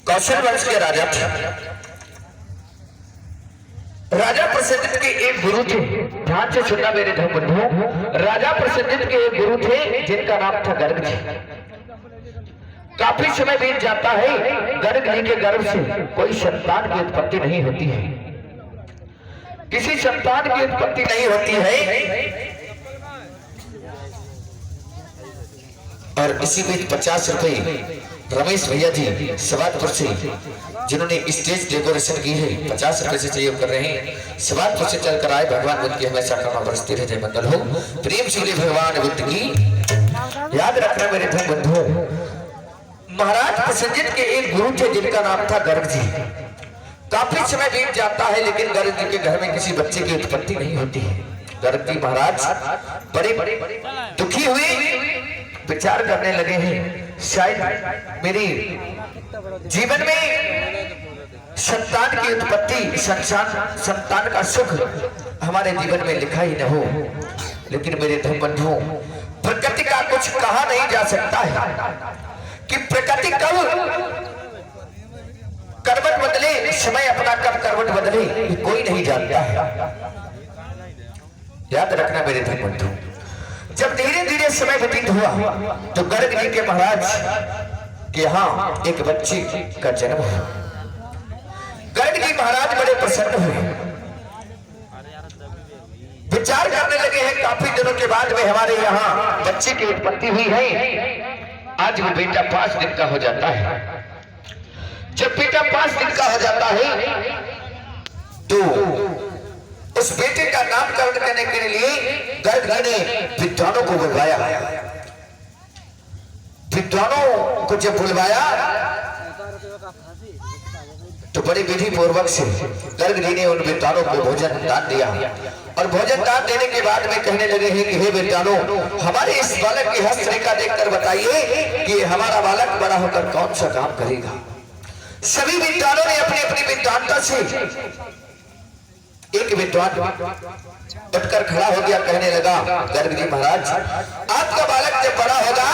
कौशल वंश के राजा थे। राजा प्रसेनजित के एक गुरु थे, ध्यान से सुनना मेरे धर्म बंधुओं। राजा प्रसेनजित के एक गुरु थे जिनका नाम था गर्ग जी। काफी समय बीत जाता है, गर्ग जी के गर्भ से कोई संतान की उत्पत्ति नहीं होती है, किसी संतान की उत्पत्ति नहीं होती है। और इसी बीच 50 रुपए रमेश भैया जी सवादपुर से, जिन्होंने स्टेज डेकोरेशन की है, 50 रुपए से सहयोग कर रहे हैं। सवादपुर से चलकर आए। भगवान बुद्ध की हमेशा करुणा बरसती रहे, जय मंगल हो। प्रेम से भगवान बुद्ध की। याद रखना मेरे धर्म बंधुओं, महाराज प्रसेनजित के एक गुरु थे जिनका नाम था गर्ग जी। काफी समय बीत जाता है, लेकिन गर्ग जी के घर में किसी बच्चे की उत्पत्ति नहीं होती है। गर्ग जी महाराज बड़े दुखी हुए, विचार करने लगे हैं, शायद मेरी जीवन में संतान की उत्पत्ति, संतान का सुख हमारे जीवन में लिखा ही न हो। लेकिन मेरे धर्म बंधुओं, प्रकृति का कुछ कहा नहीं जा सकता है कि प्रकृति कब करवट बदले, समय अपना कब करवट बदले, ये कोई नहीं जानता है। याद रखना मेरे धर्म बंधुओं, जब धीरे धीरे समय व्यतीत हुआ तो गर्ग जी के महाराज के यहाँ एक बच्चे का जन्म हुआ। गर्ग जी महाराज बड़े प्रसन्न हुए, विचार करने लगे हैं, काफी दिनों के बाद में हमारे यहाँ बच्चे की उत्पत्ति हुई है। आज वो बेटा 5 दिन का हो जाता है। जब बेटा 5 दिन का हो जाता है तो उस बेटे का नामकरण करने के लिए गर्ग जी ने विद्वानों को बुलवाया। विद्वानों को जब बुलवाया तो बड़े विधि पूर्वक से गर्ग जी ने उन विद्वानों को भोजन दान दिया। और भोजन दान देने के बाद में कहने लगे हैं कि हे विद्वानों, हमारे इस बालक की हस्तरेखा देखकर बताइए कि हमारा बालक बड़ा होकर कौन सा काम करेगा। सभी विद्वानों ने अपनी अपनी विद्वानता से, एक विद्वान उठकर खड़ा हो गया, कहने लगा, गर्ग जी महाराज, आपका बालक जब बड़ा होगा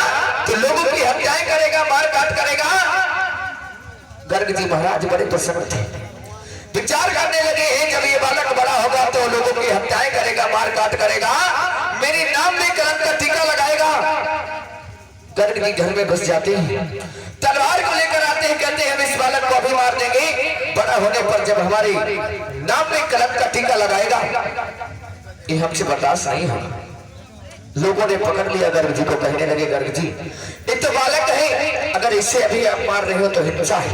तो लोगों की हत्याएं करेगा, मार काट करेगा। गर्ग जी महाराज बड़े प्रसन्न थे, विचार करने लगे हैं, जब ये बालक बड़ा होगा तो लोगों की हत्याएं करेगा, मार काट करेगा, मेरे नाम में कलंक का टीका लगाएगा। गर्ग जी घर में घुस जाते हैं, तलवार को लेकर आते हैं, कहते हैं हम इस बालक को अभी मार देंगे, बड़ा होने पर जब हमारे नाम में कलंक का टीका लगाएगा ये हमसे बर्दाश्त नहीं होगा। लोगों ने पकड़ लिया गर्ग जी को, कहने लगे, गर्ग जी ये तो बालक है, अगर इसे अभी आप मार रहे हो तो हिंसा है।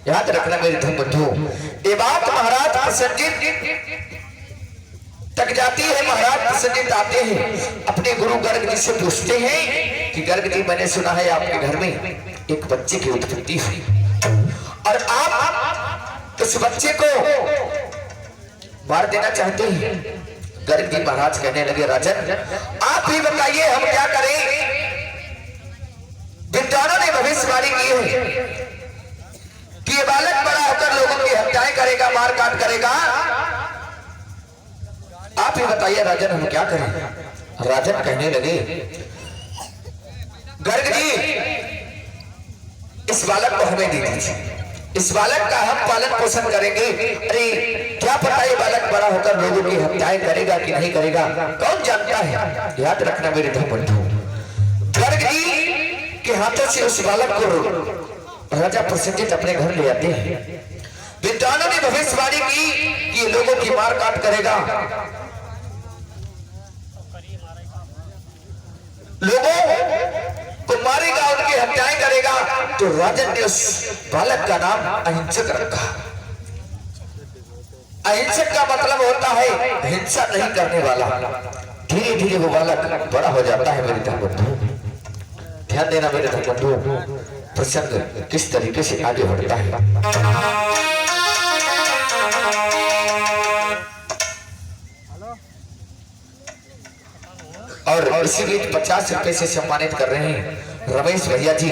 याद रखना मेरे धर्म बंधुओं, ये बात महाराज प्रसेनजित तक जाती है। महाराज प्रसेनजित आते हैं, अपने गुरु गर्ग जी से पूछते हैं कि गर्ग जी, मैंने सुना है आपके घर में एक बच्चे की उत्पत्ति हुई और आप उस बच्चे को मार देना चाहते हैं। गर्ग जी महाराज कहने लगे, राजन आप ही बताइए हम क्या करें। विद्वानों ने भविष्यवाणी की है कि ये बालक बड़ा होकर लोगों की हत्याएं करेगा, मार काट करेगा। आप ही बताइए राजन हम क्या करें। राजन कहने लगे, गर्ग जी इस बालक को हमें दे दीजिए, इस बालक का हम पालन पोषण करेंगे। अरे क्या पता ये बालक बड़ा होकर लोगों की हत्याएं करेगा कि नहीं करेगा, कौन जानता है। याद रखना मेरे धर्म बंधुओं, गर्ग जी के हाथों से उस बालक को राजा प्रसेनजित अपने घर ले आते हैं। विद्वानों ने भविष्यवाणी की कि लोगों की मार काट करेगा, लोगों को मारेगा, उनकी हत्याएं करेगा। तो राजन ने उस बालक का नाम अहिंसक रखा। अहिंसक का मतलब होता है हिंसा नहीं करने वाला। धीरे धीरे वो बालक बड़ा हो जाता है मेरे धर्म बंधुओं। ध्यान देना मेरे धर्म बंधुओं, प्रसंग किस तरीके से आगे बढ़ता है। और इसी बीच 50 रुपए से सम्मानित कर रहे हैं रमेश भैया जी,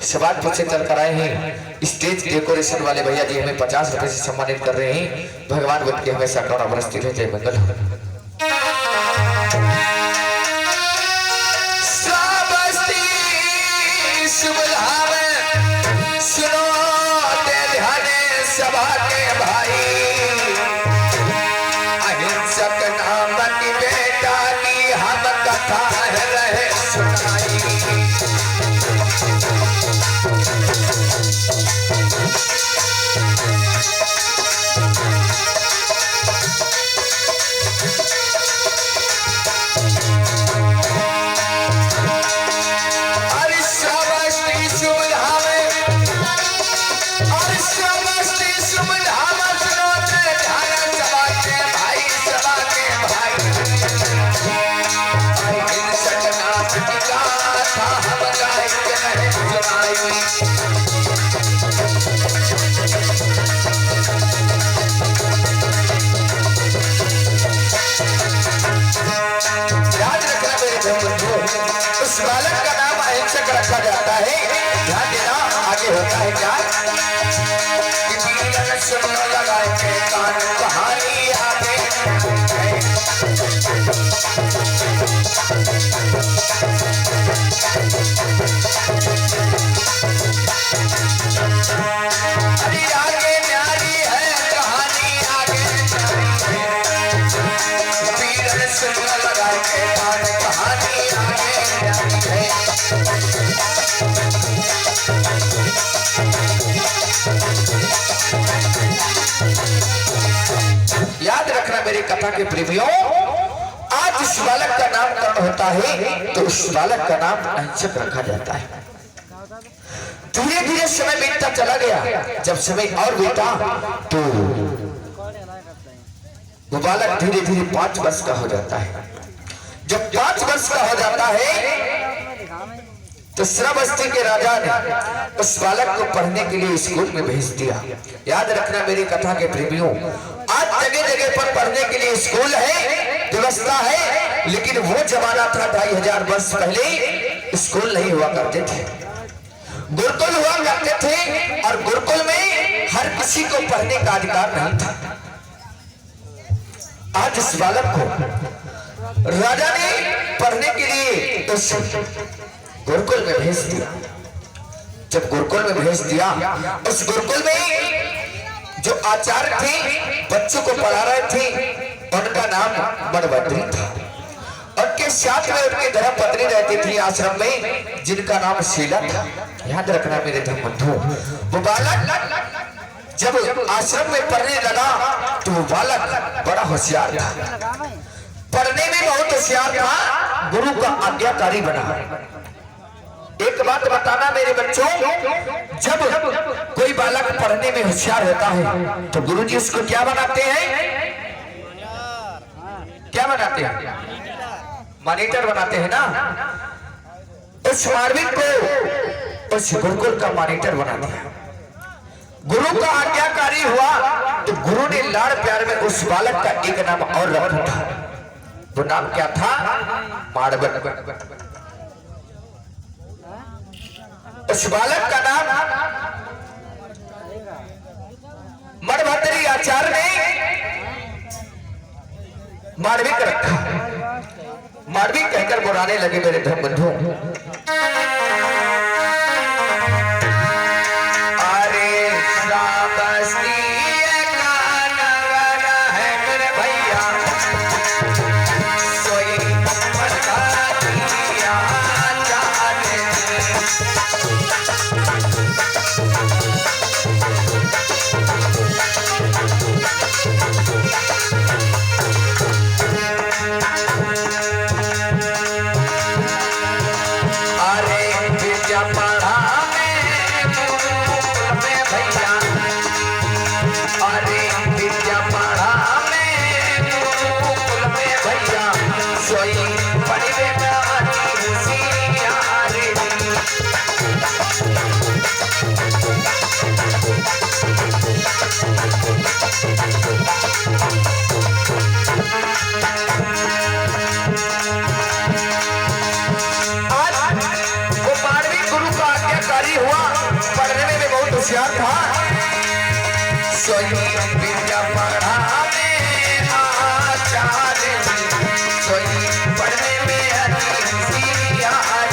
सवादपुर से चलकर आए हैं। स्टेज डेकोरेशन वाले भैया जी हमें 50 रुपए से सम्मानित कर रहे हैं। भगवान बुद्ध की हमेशा करुणा बरसती रहे, जय मंगल हो। सुनो सुनो लगाए के कान कहानी आगे अरे आगे न्यारी है कहानी आगे वीर सुनो लगाए के कान कहानी आगे है। याद रखना मेरी कथा के प्रेमियों, आज इस बालक का नामकरण होता है तो उस बालक का नाम अंशक रखा जाता है। धीरे धीरे समय बीतता चला गया। जब समय और बीता तो वो बालक धीरे धीरे 5 वर्ष का हो जाता है। जब 5 वर्ष का हो जाता है तो श्रावस्ती के राजा ने उस बालक को पढ़ने के लिए स्कूल में भेज दिया। याद रखना मेरी कथा के प्रेमियों, आज जगह जगह पर पढ़ने के लिए स्कूल है, व्यवस्था है, लेकिन वो जमाना था 2500 वर्ष पहले स्कूल नहीं हुआ करते थे, गुरुकुल हुआ करते थे। और गुरुकुल में हर किसी को पढ़ने का अधिकार नहीं था। आज इस बालक को राजा ने पढ़ने के लिए उस गुरुकुल में भेज दिया। जब गुरुकुल में भेज दिया, उस गुरुकुल में जो आचार्य थे बच्चों को पढ़ा रहे थे, उनका नाम मणभद्री था। उनके साथ में उनकी धर्मपत्नी रहती थी आश्रम में, जिनका नाम शीला था। याद रखना मेरे धर्म बंधु, वो बालक जब आश्रम में पढ़ने लगा तो वो बालक बड़ा होशियार था, पढ़ने में बहुत होशियार था, गुरु का आज्ञाकारी बना। एक बात बताना मेरे बच्चों, जब कोई बालक पढ़ने में होशियार होता है तो गुरुजी उसको क्या बनाते हैं? क्या बनाते हैं? मॉनिटर बनाते हैं ना। उस मार्मिक को उस गुरुकुल का मॉनिटर बनाते हैं। गुरु का आज्ञाकारी हुआ तो गुरु ने लाड़ प्यार में उस बालक का एक नाम और रखा था। वो नाम क्या था? माड़बट। उस बालक का नाम मणभद्री आचार्य ने माड़विक रखा। माड़विक कहकर बुलाने लगे मेरे धर्म बंधु। अरे श्रावस्ती का नगर है मेरे भैया, सोई बनका दिया जाने। होशियार था, सोई विद्या पढ़ा में आचार्य, सोई पढ़ने में होशियार।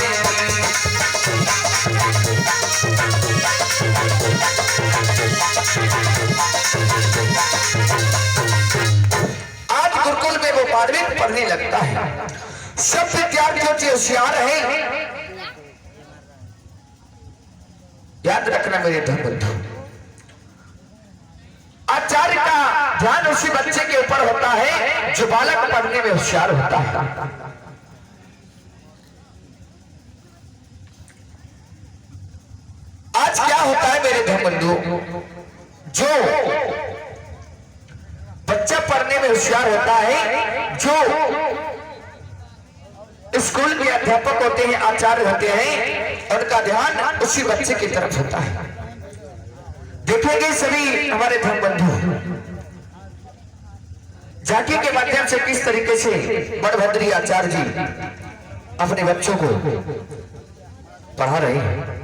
आज गुरुकुल में वो मार्मिक पढ़ने लगता है। सब विद्यार्थियों से होशियार है। याद रखना मेरे धर्म बंधु, आचार्य का ध्यान उसी बच्चे के ऊपर होता है जो बालक पढ़ने में होशियार होता है। आज क्या होता है मेरे धर्म बंधु, जो बच्चा पढ़ने में होशियार होता है, जो स्कूल के अध्यापक होते हैं, आचार्य होते हैं, उनका ध्यान उसी बच्चे की तरफ होता है। देखेंगे सभी हमारे धर्म बंधु झांकी के माध्यम से किस तरीके से मणभद्री आचार्य जी अपने बच्चों को पढ़ा रहे हैं।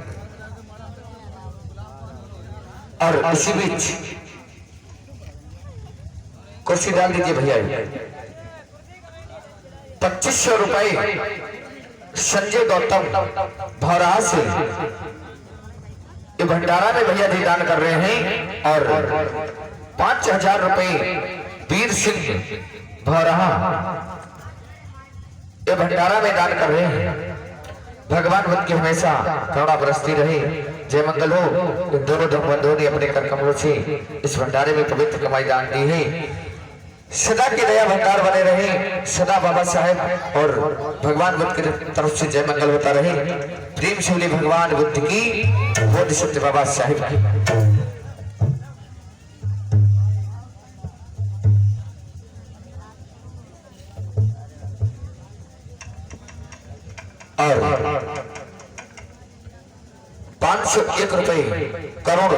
और इसी बीच कुर्सी डाल दीजिए भैया। 2500 रुपए संजय गौतम भौराहा से ये भंडारा में भैया जी दान कर रहे हैं। और 5000 रुपए वीर सिंह भौराहा ये भंडारा में दान कर रहे हैं। भगवान बुद्ध की हमेशा करुणा बरसती रहे, जय मंगल हो। इन दोनों बंधुओं ने अपने कर कमलों से इस भंडारे में पवित्र कमाई दान दी है। सदा की दया भंडार बने रहे, सदा बाबा साहेब और भगवान बुद्ध की तरफ से जय मंगल होता रहे। प्रेम शिवली भगवान बुद्ध की, बोध सत्य बाबा साहेब की। और 501 रुपए करोड़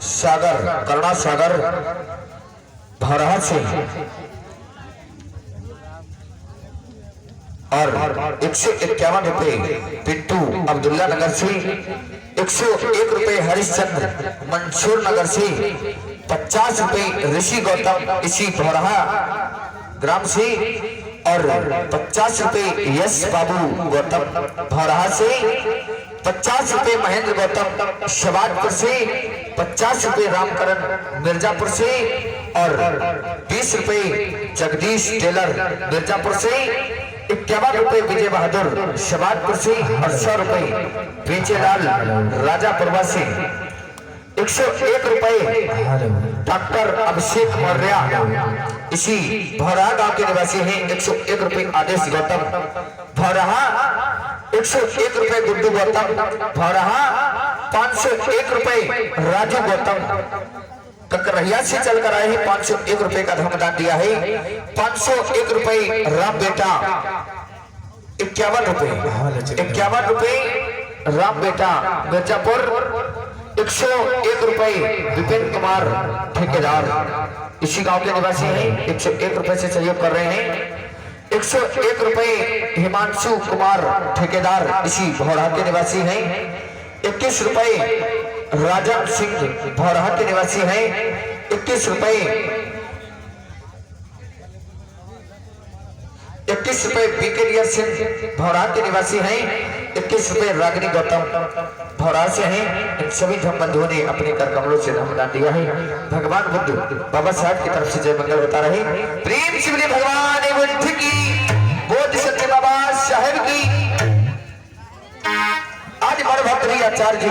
सागर करुणा सागर भौराहा से और 151 रुपए पिट्टू अब्दुल्ला नगर से, 101 रुपए हरिश्चंद्र मंसूर नगर से, 50 रुपए ऋषि गौतम इसी भौराहा ग्राम से और 50 रुपए यश बाबू गौतम भौराहा से, 50 रुपए महेंद्र गौतम शबादपुर से, 50 रुपए रामकरण मिर्जापुर से और 20 रुपए जगदीश टेलर मिर्जापुर से, 51 रुपए विजय बहादुर शबादपुर से और 100 रुपए बेचेलाल राजापुरवा से, 101 रुपए डॉक्टर अभिषेक मौर्य इसी भौराहा गांव के निवासी हैं। 101 रुपए आदेश गौतम भौराहा, 101 रुपए गुड्डू गौतम भौराहा, 501 रुपए राजू गौतम ककरहिया से चलकर आए हैं। 501 रुपए का धर्मदान दिया है। 501 रुपए राम बेटा, 51 रुपए राम बेटा मिर्जापुर, 101 रुपए विपिन कुमार ठेकेदार इसी गांव के निवासी हैं। 101 रुपए से सहयोग कर रहे हैं। 101 रुपए हिमांशु कुमार ठेकेदार इसी भौराहा के निवासी हैं। 21 रुपए राजा सिंह भौराहा के निवासी हैं। 21 रुपए बीकेडियर सिंह भौराहा के निवासी हैं। 21 रुपए रागिनी गौतम भौराहा से हैं। इन सभी धर्म बंधुओं ने अपने कर कमलों से धर्मदान दिया है। भगवान बुद्ध बाबा साहब की तरफ से जय मंगल होता रहे। प्रेम शिवली भगवान बुद्ध की, बोध सत्य बाबा साहेब की। आज बड़ भक्त आचार्य जी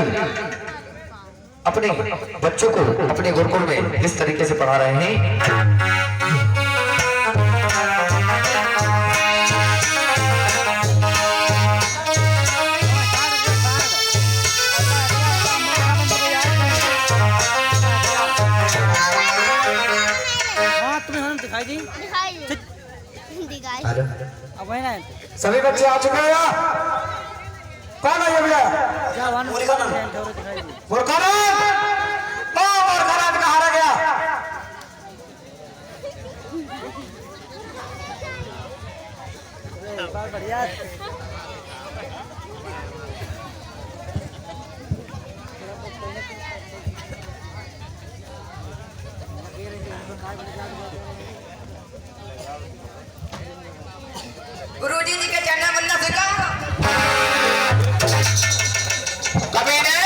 अपने बच्चों को अपने गुरुकुल में किस तरीके से पढ़ा रहे हैं। सभी बच्चे आ चुके हैं। कौन है ये भैया? मुरखराज कहाँ रह गया? बढ़िया। गुरुजी जी के चरणा वंदना सीखा। कभी ने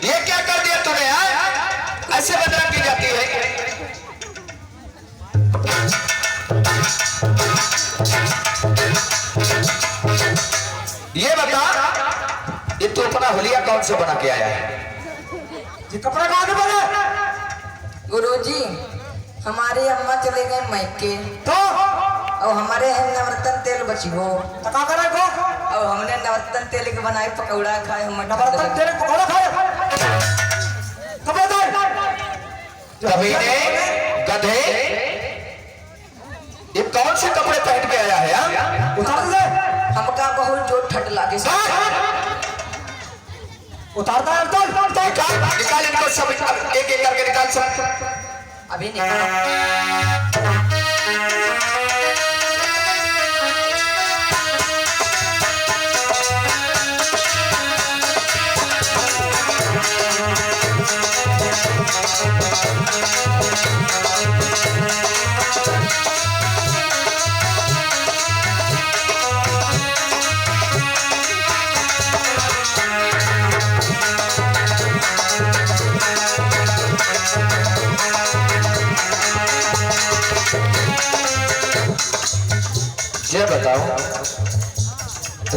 ये क्या कर दिया तूने यार? ऐसे वंदना की जाती है? ये बता, ये तू अपना हुलिया कौन से बना के आया है? ये कपड़ा कहाँ से बना? गुरुजी हमारी अम्मा चले गए मायके, तो और हमारे यहाँ नवरत्न तेल बची हो, तो क्या करे को? और हमने नवरत्न तेल के बनाए पकौड़ा खाए। हम नवरत्न तेल के पकौड़ा खाए? कब आता है? कभी ने गधे, ये कौन से कपड़े पहन के आया है यार? उतार दे। हमका बहुत जो ठंड लागे। उतारता है तो निकाल इनको सब, एक एक करके निकाल सब। अभी निकाल।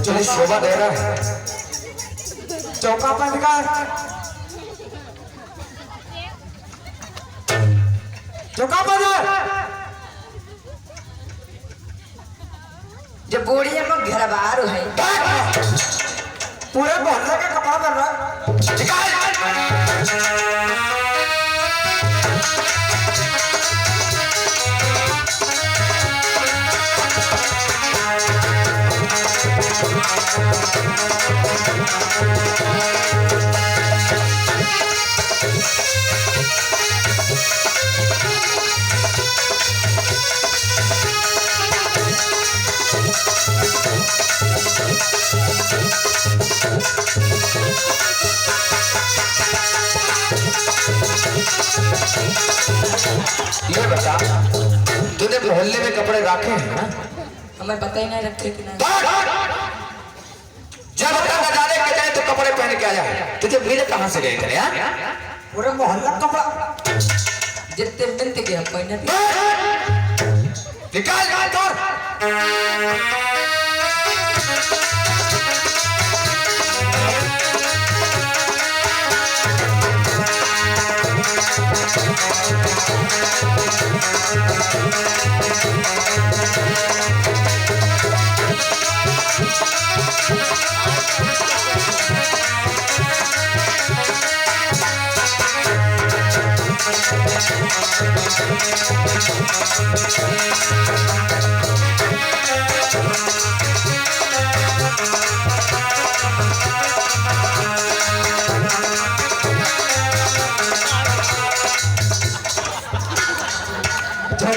चलिए शोभा दे रहा है। चौका पहन का चौका पहन जब बोड़िया में घर बाहर है पूरे मोहल्ले का कपड़ा पहन रहा है। ये बता, तूने मोहल्ले में कपड़े रखे हैं ना? हमें पता ही नहीं रखे कि नहीं। जब नजारे के जाए तो कपड़े पहन के आया। तुझे मिले कहाँ से गए थे यार? पूरे मोहल्ला का कपड़ा जितने मिलते गए पहने थे। निकाल निकाल कर।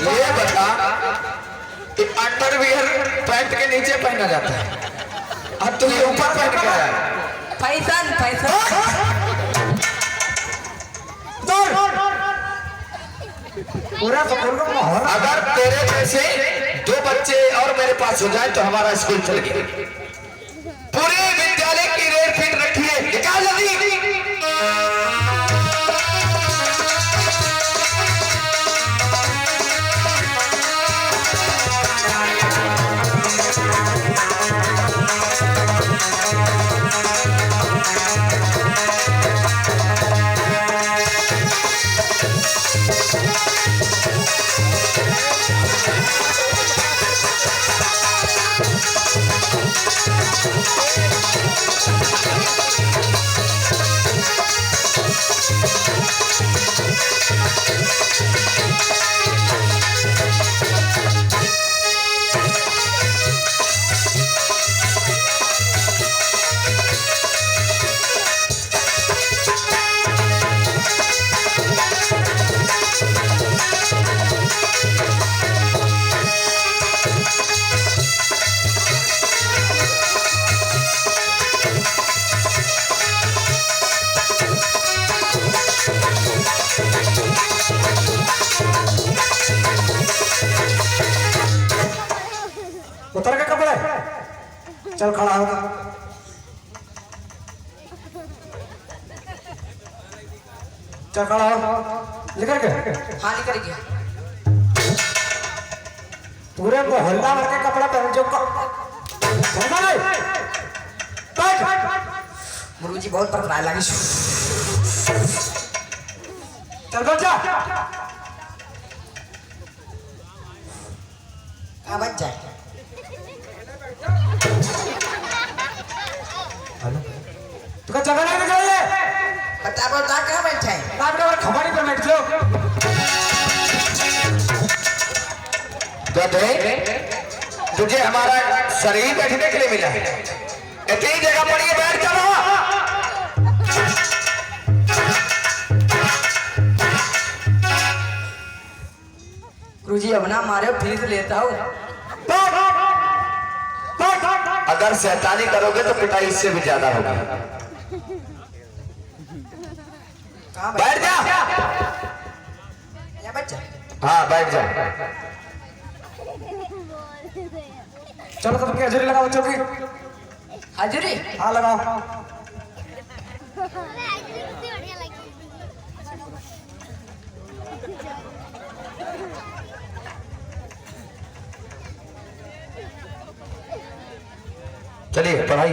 ये बता कि अंडरवियर पैंट के नीचे पहना जाता है, अब तू ये ऊपर पहन के आया है। फैशन फैशन पूरा स्कूल का माहौल। अगर तेरे में से 2 बच्चे और मेरे पास हो जाए तो हमारा स्कूल चल गया। पूरे विद्यालय की रेट फिट रखिए, निकाल जल्दी। उतर के कपड़े चल खड़ा होगा। चल खड़ा हो, निकल के हाँ निकल गया। पूरे मोहल्ला भर के कपड़ा पहन जो गुरुजी बहुत पर लगी। चल बच्चा बच जाए। तुका जगह नहीं निकाले बता कहाँ बैठे हैं? खबर पर बैठ लो। गधे, तुझे हमारा शरीर बैठने के लिए मिला है, इतनी जगह पड़ी है, बैठ जाओ। गुरुजी अब ना मारे फीस लेता हूँ। अगर शैतानी करोगे तो पिटाई इससे भी ज्यादा होगी। बैठ जा। या बच्चा हाँ बैठ जा। चलो तो सबकी हाजिरी लगाओ बच्चों की। हाजिरी हाँ लगाओ। चलिए पढ़ाई।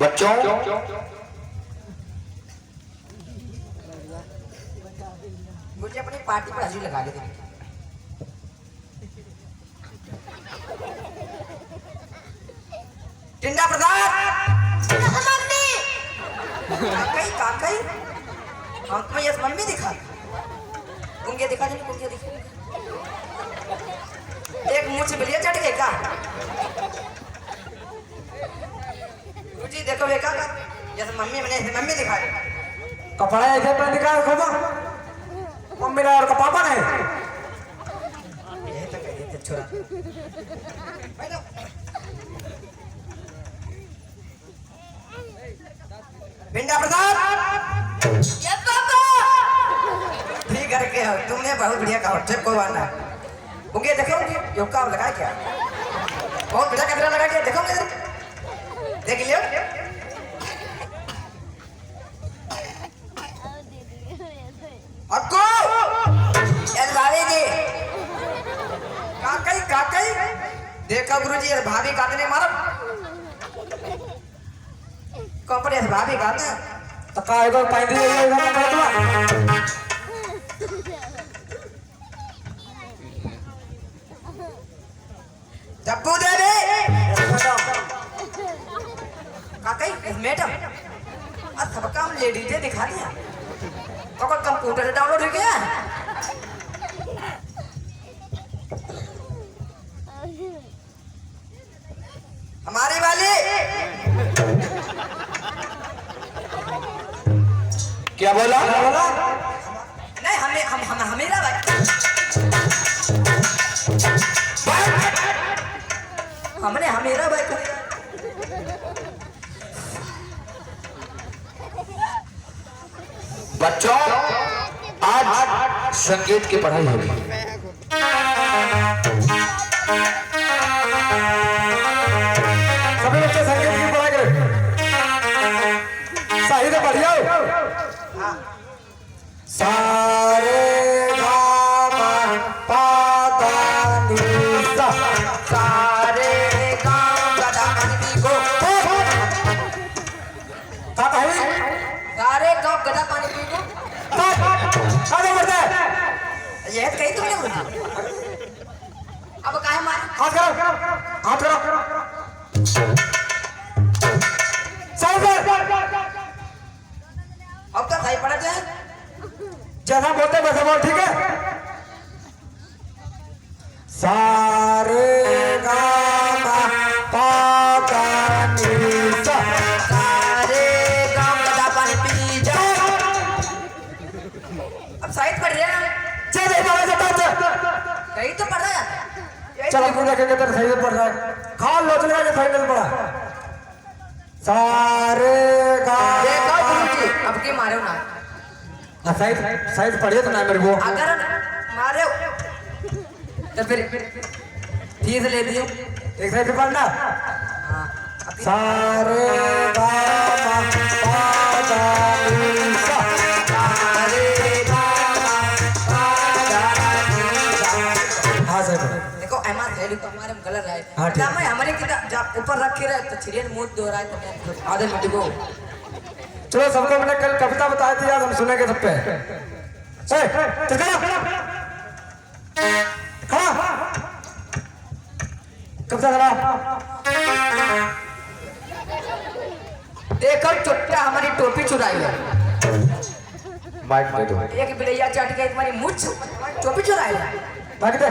बच्चों मुझे अपनी पार्टी पर हाजिर लगा दे। टिंडा प्रसाद मम्मी काकई काकई हमको ये मम्मी दिखा कुंगे दिखा दे कुंगे दिखा एक मुंह से बिलिया चढ़ गए का जी देखो बेका का जैसे मम्मी मैंने मम्मी दिखा दे कपड़ा ऐसे पहन दिखा रखो तो मम्मी ने और का पापा ने ये तो कह देते छोरा बैठो भिंडा प्रसाद ये पापा ठीक करके हो तुमने बहुत बढ़िया कहा चल कोई बात ना उनके देखो योग का लगाया क्या बहुत बढ़िया कैमरा लगा के देखो देख लियो अक्को ये भाभी जी काकई काकई देखो गुरुजी ये भाभी काटने मारो कपड़े से भाभी काटने तो काय को पाई दे ये ना तो डब्बू दे दे काकई मैडम अब सब काम लेडीज ने दिखा दिया तो कोई कंप्यूटर डाउनलोड हो गया हमारी वाली क्या बोला? नहीं हमें हम हमेरा भाई हमने हमेरा भाई बच्चों आज संगीत की पढ़ाई होगी। सभी बच्चे संगीत की पढ़ाई करें सही तो बढ़िया हो सारे गामा पादा नीसा सारे गांव गदा पानी को का कही सारे गांव गदा पानी पी को आगे बढ़ते ये कही तुमने बोला अब काहे मार हाथ करो हाथ करो सही से अब तो सही पड़ा जाए जैसा बोलते वैसा बोल ठीक है सारे गामा पादा नीसा सारे गांव गदा पानी पी जा अब साइड पड़ रहा है चल ये बात से बात कहीं तो पड़ रहा है चल अपन देखेंगे तेरे सही से पढ़ रहा है खाल लोच लेगा कि सही से पढ़ा सारे देखो गामा गुरुजी अब के मारो ना सही सही से पढ़िए तो ना मेरे को अगर मारे तो फिर फीस ले दियो एक सही से पढ़ना हाँ सारे गामा पादा नीसा सारे हाँ सही पढ़ देखो एमा थैली को हमारे में गलत है हाँ, ठीक। मैं हमारे किताब जब ऊपर रखे रहे तो छिरियन मुंह दो रहा है तो मैं आधे मिनट को चलो सबको मैंने कल कविता बताई थी यार हम सुनेंगे सब पे चल खड़ा कविता खड़ा देखो चुट्टा हमारी टोपी चुराई है माइक दे दो। एक बिलैया चढ़ के तुम्हारी मुझ टोपी चुराई है बाकी दे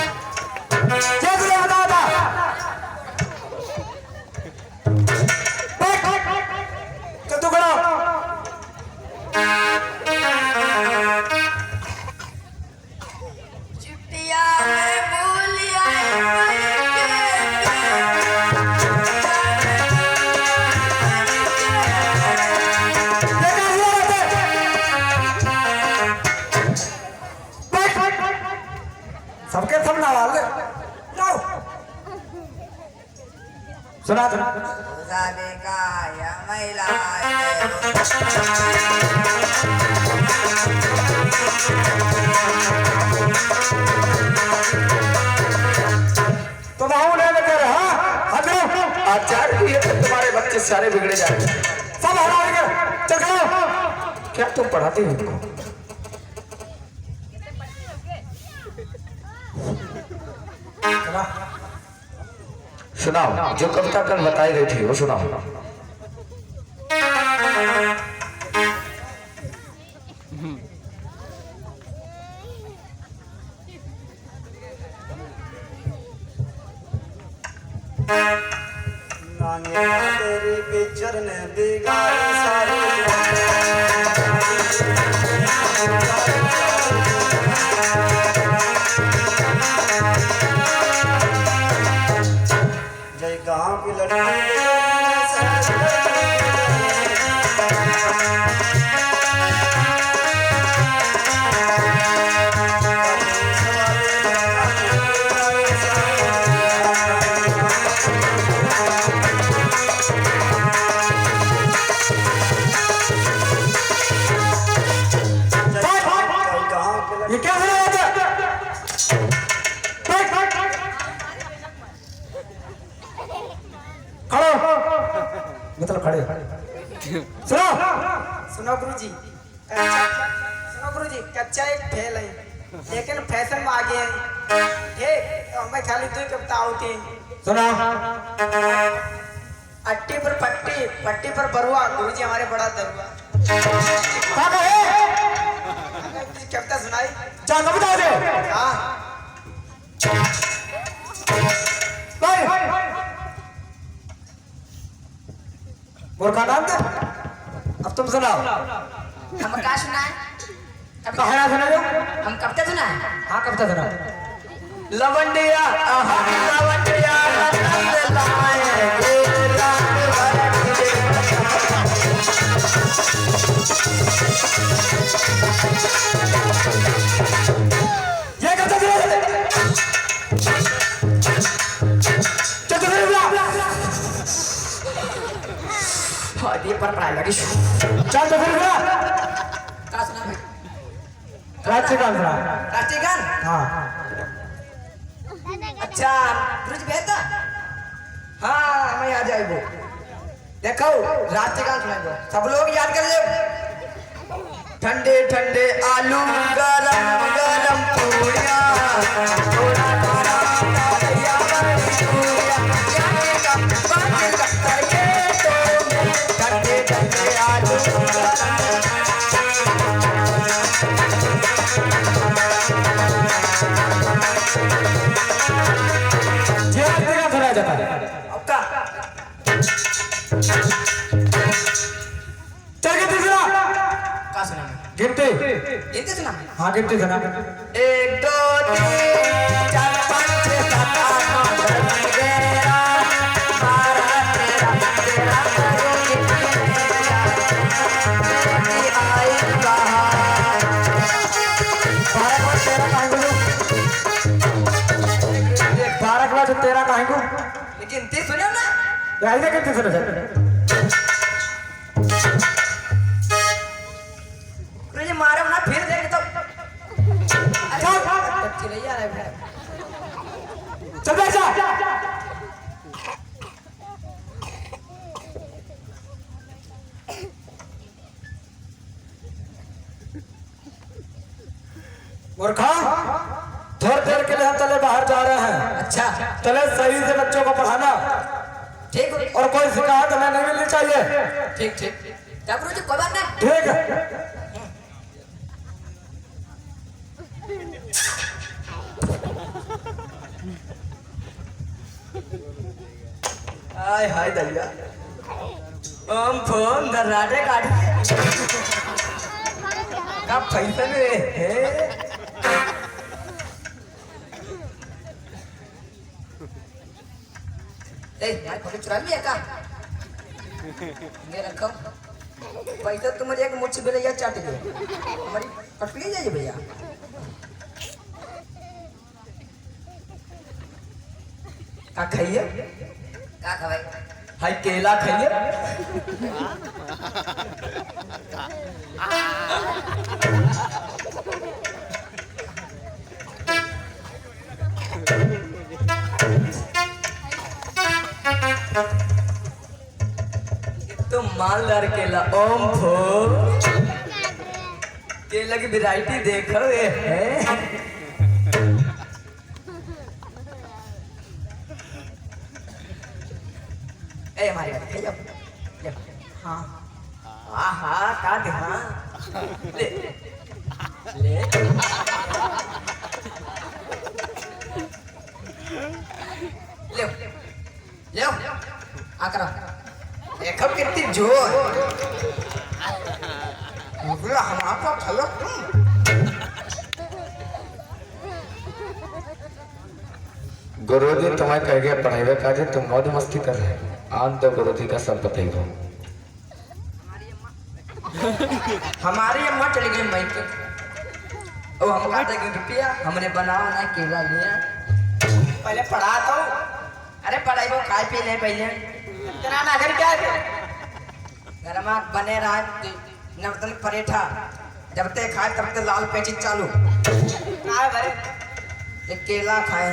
क्या तुझे बताया था चल तू खड़ा चिट्टिया में बोलिया देखा हुआ रहता है Zabikaya तो बाहू नहीं लगे रहे, हाँ? आचार्य जी, ये तो तुम्हारे बच्चे सारे बिगड़े जा रहे हैं। सब हरा गए, चल करो। क्या तुम पढ़ाते हो इनको? सुनाओ, जो कविता कल बताई गई थी वो सुनाओ। तेरी पिक्चर ने बिगाड़ी सारी जय गांव की लड़की ये क्या हो रहा है? खड़ो, मतलब खड़े। सुनो, सुनो गुरुजी, सुनो गुरुजी, कच्चा एक फेल है, लेकिन फैशन में आगे है। ठीक, तो मैं खाली दो कविता होती है। सुनो। अट्टी पर पट्टी, पट्टी पर बरुआ, गुरुजी हमारे बड़ा दरुआ। क्या कहे? कविता सुनाई? जा कविता दे। हाँ। मूर्खा नाम दे। अब तुम सुनाओ। हम क्या सुनाए? कहाना सुनाओ। हम कविता सुनाए? हाँ कविता सुनाओ। लवंडिया लवंडिया ये कविता सुनाओ। ये पर पढ़ाई लगी। चल तो फिर सुना। क्या सुना भाई? राष्ट्रीय गान सुना। राष्ट्रीय गान? हाँ। अच्छा, गुरुजी बेहतर? हाँ, मैं आ जाएगा। देखो, राष्ट्रीय गान सुनाएगा। सब लोग याद कर ले। ठंडे ठंडे आलू गरम गरम पूरियां, थोड़ा थोड़ा दलिया बड़ी पूरियां, जाने का बातें लगता है तो ठंडे ठंडे आलू ये राष्ट्रीय गान सुनाया जाता है। आपका चल गिनती सुना। क्या सुना? गिनती। गिनती सुना? हाँ गिनती सुना। 1 2 3 4 5 6 7 8 9 10 11 12 13 13 करोगे मेरी आई बहार। 12 के बाद 13 कहेंगे लोग। 12 के बाद 13 कहेंगे। लेकिन ती सुनियो ना? यही ना गिनती सुना जाए। गुरुजी मारे ना फिर देंगे तो। अरे बच्ची नहीं आ रहा है। चल बैठ जा। मूर्खा, थोड़ी देर के लिए हम चले बाहर जा रहे हैं। अच्छा, चले सही से बच्चों को पढ़ाना ठीक है। और कोई शिकायत हमें नहीं मिलनी चाहिए। ठीक ठीक। क्या गुरुजी कोई बात नहीं। ठीक है। हाय हाय दलिया। हम फोन दर्राटे गाड़ी का पैसा में है। यार फोटो चुरा लिया का? ये रखो पैसा तुम मुझे एक मुट्ठी भैया चाट दे। हमारी पटली जाइए भैया। का खाइए? का खवाई? हाय केला खाइए। तो मालदार केला ओम फो केला की वैरायटी देखो ये है। ए हमारी बात ले हाँ हाँ हाँ का दे हाँ ले ले ले ले आ करो देखो कितनी जोर पूरा हमारा चलो गुरुजी तुम्हें कह गया पढ़ाई का तुम मौज मस्ती कर रहे हो। आन तो गुरुजी का सब बताई हो। हमारी अम्मा चली गई मई के और हम काटे गए रुपया हमने बनाओ ना केला लिया पहले पढ़ा तो अरे पढ़ाई वो खाए पी ले पहले इतना ना घर क्या घर में बने रहा नवतन परेठा जब तक खाए तब तक लाल पेची चालू खाए भाई एक केला खाए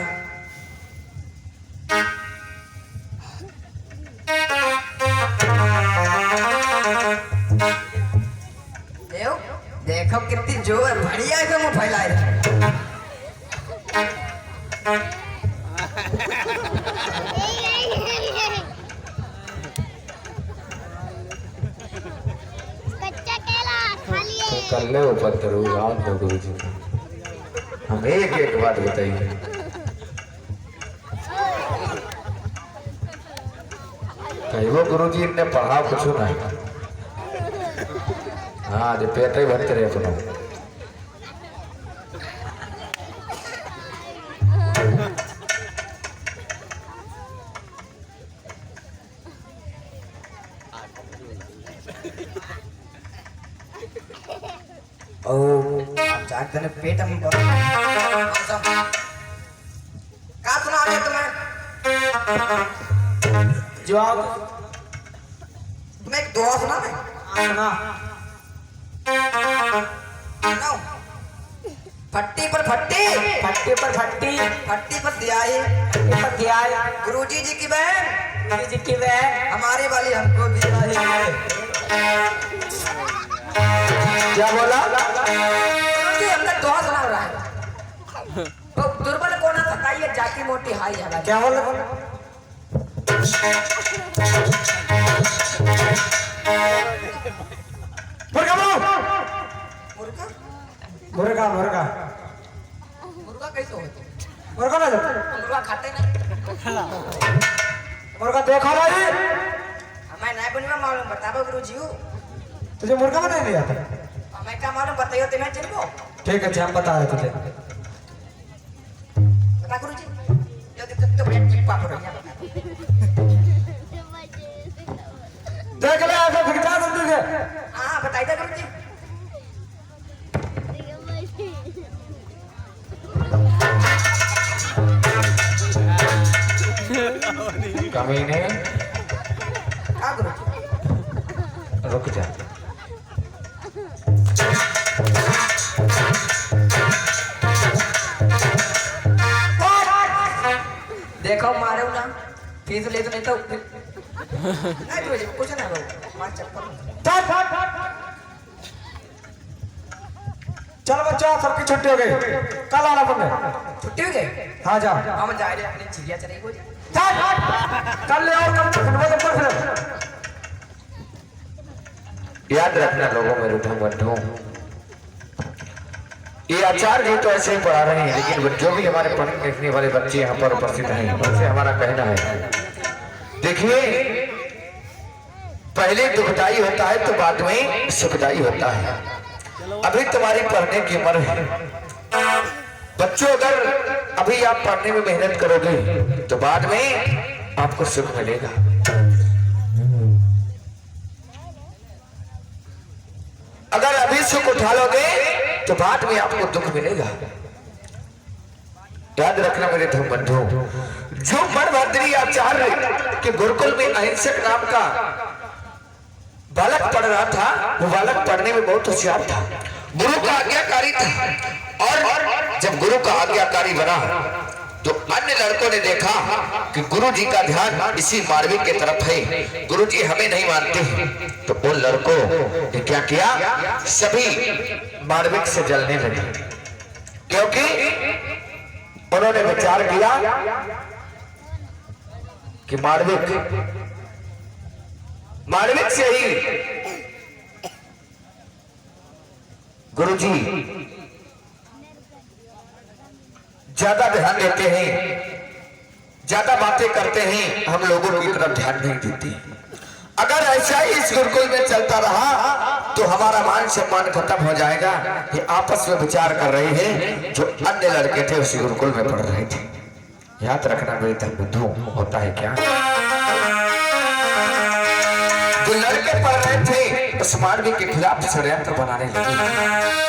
देखो कितनी जोर बढ़िया है वो फैलाए कच्चा केला खा लिए। कर ले ऊपर करो राम दो गुरुजी हम एक एक बात बताइए। कहो गुरुजी ने पढ़ा कुछ नहीं। हाँ जो पेट ही भरते रहे अपना जाते ने पेट में का सुना रहे तुम्हें जवाब तुम्हें एक दुआ सुना मैं सुनाओ फट्टी पर फट्टी फट्टी पर फट्टी फट्टी पर दियाई फट्टी पर दियाई गुरुजी जी की बहन गुरुजी जी की बहन हमारे वाली हमको भी आई क्या बोला गुरुजी हमने दुआ सुना रहा है तो दुर्बल को ना सताइए जाति मोटी हाई है क्या बोला मुर्गा मुर्गा मुर्गा मुर्गा कैसे होते मुर्गा ना मुर्गा खाते नहीं मुर्गा देखा भाई हमें नहीं बनवा मालूम बताओ गुरुजी तुझे मुर्गा बनाने नहीं आता। हमें क्या मालूम बताइए तो मैं चिनको ठीक है हम बता रहे तुझे। बता गुरुजी तो बड़ा टिप्पा पर देख ले ऐसे फिरता तुझे। हाँ बताइए गुरुजी कमीने हाँ गुरुजी रुक जा देखो मारे ना फीस ले तो नहीं तो नहीं गुरुजी कुछ ना हो मार चप्पल चल बच्चा सबकी छुट्टी हो गई कल आना तुमने। छुट्टी हो गई हाँ जा हम जा रहे अपनी चिड़िया चली गई कल ले और कल याद रखना लोगों में रूठा बंधु ये आचार्य जी तो ऐसे ही पढ़ा रहे हैं लेकिन जो भी हमारे पढ़ने लिखने वाले बच्चे यहाँ पर उपस्थित हैं उनसे हमारा कहना है देखिए पहले दुखदाई होता है तो बाद में सुखदाई होता है। अभी तुम्हारी पढ़ने की उम्र है बच्चों अगर अभी आप पढ़ने में मेहनत करोगे तो बाद में आपको सुख मिलेगा। अगर अभी सुख उठा लोगे तो बाद में आपको दुख मिलेगा। याद रखना मेरे धर्म बंधु जो मणभद्री आचार्य के गुरुकुल में अहिंसक नाम का बालक पढ़ रहा था, वो बालक पढ़ने में बहुत होशियार था, गुरु का आज्ञाकारी था। और जब गुरु का आज्ञाकारी बना तो अन्य लड़कों ने देखा कि गुरु जी का ध्यान इसी मार्मिक की तरफ है, गुरु जी हमें नहीं मानते, तो उन लड़कों ने क्या किया, सभी मार्मिक से जलने लगे, क्योंकि उन्होंने विचार किया कि मार्मिक से ही गुरु जी ज्यादा ध्यान देते हैं, ज्यादा बातें करते हैं, हम लोगों की तरफ ध्यान नहीं देते। अगर ऐसा ही इस गुरुकुल में चलता रहा तो हमारा मान सम्मान खत्म हो जाएगा। ये आपस में विचार कर रहे हैं, जो अन्य लड़के थे उसी गुरुकुल में पढ़ रहे थे। याद रखना मेरे धर्मबंधु, होता है क्या, जो लड़के पढ़ रहे थे उस मार्मिक के खिलाफ षड्यंत्र बनाने लगे।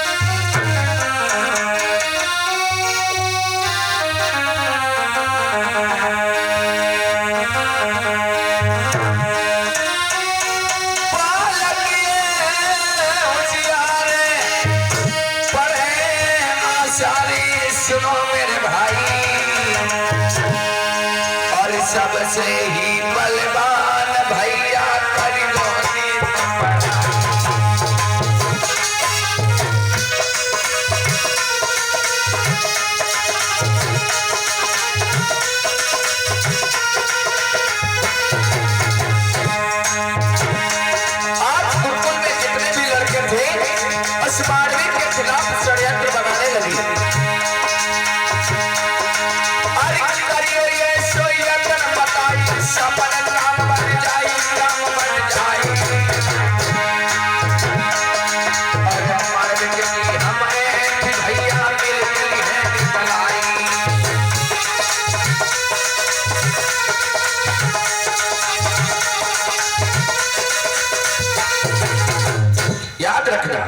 सुनो मेरे भाई, और सबसे ही बलवान भैया आज गुरुकुल में जितने भी लड़के थे उस मार्मिक के खिलाफ षड्यंत्र बनाने लगे। याद रखना,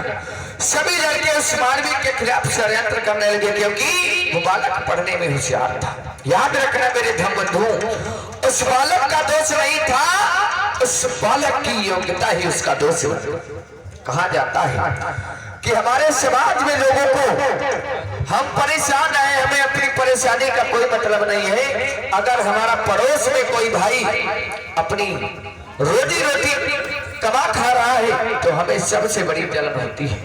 सभी लड़के उस मार्मिक के खिलाफ षड्यंत्र करने लगे, क्योंकि वो बालक पढ़ने में होशियार था। याद रखना मेरे धर्मबंधु, उस बालक का दोष नहीं था, उस बालक की योग्यता ही उसका दोष है। कहा जाता है कि हमारे समाज में लोगों को हम परेशान हैं, हमें अपनी परेशानी का कोई मतलब नहीं है। अगर हमारा पड़ोस में कोई भाई अपनी रोजी रोटी कमा खा रहा है तो हमें सबसे बड़ी जलन होती है।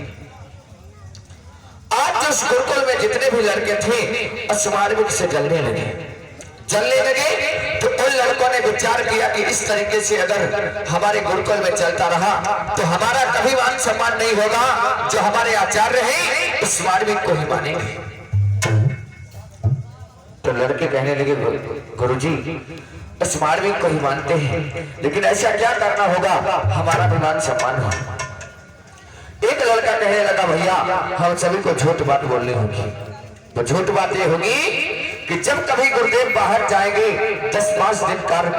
आज उस गुरुकुल में जितने भी लड़के थे उस मार्मिक से जलने लगे। तो उन लड़कों ने विचार किया कि इस तरीके से अगर हमारे गुरुकुल में चलता रहा तो हमारा कभी मान सम्मान नहीं होगा। जो हमारे आचार्य हैं उस मार्मिक को ही मानेंगे। तो लड़के कहने लगे, गुरुजी उस मार्मिक को ही मानते हैं, लेकिन ऐसा क्या करना होगा हमारा भी मान सम्मान हो। एक लड़का कहने लगा, भैया हम सभी को झूठ बात बोलनी होगी। तो झूठ बात ये होगी कि जब कभी गुरुदेव बाहर जाएंगे 10-5 दिन कार्य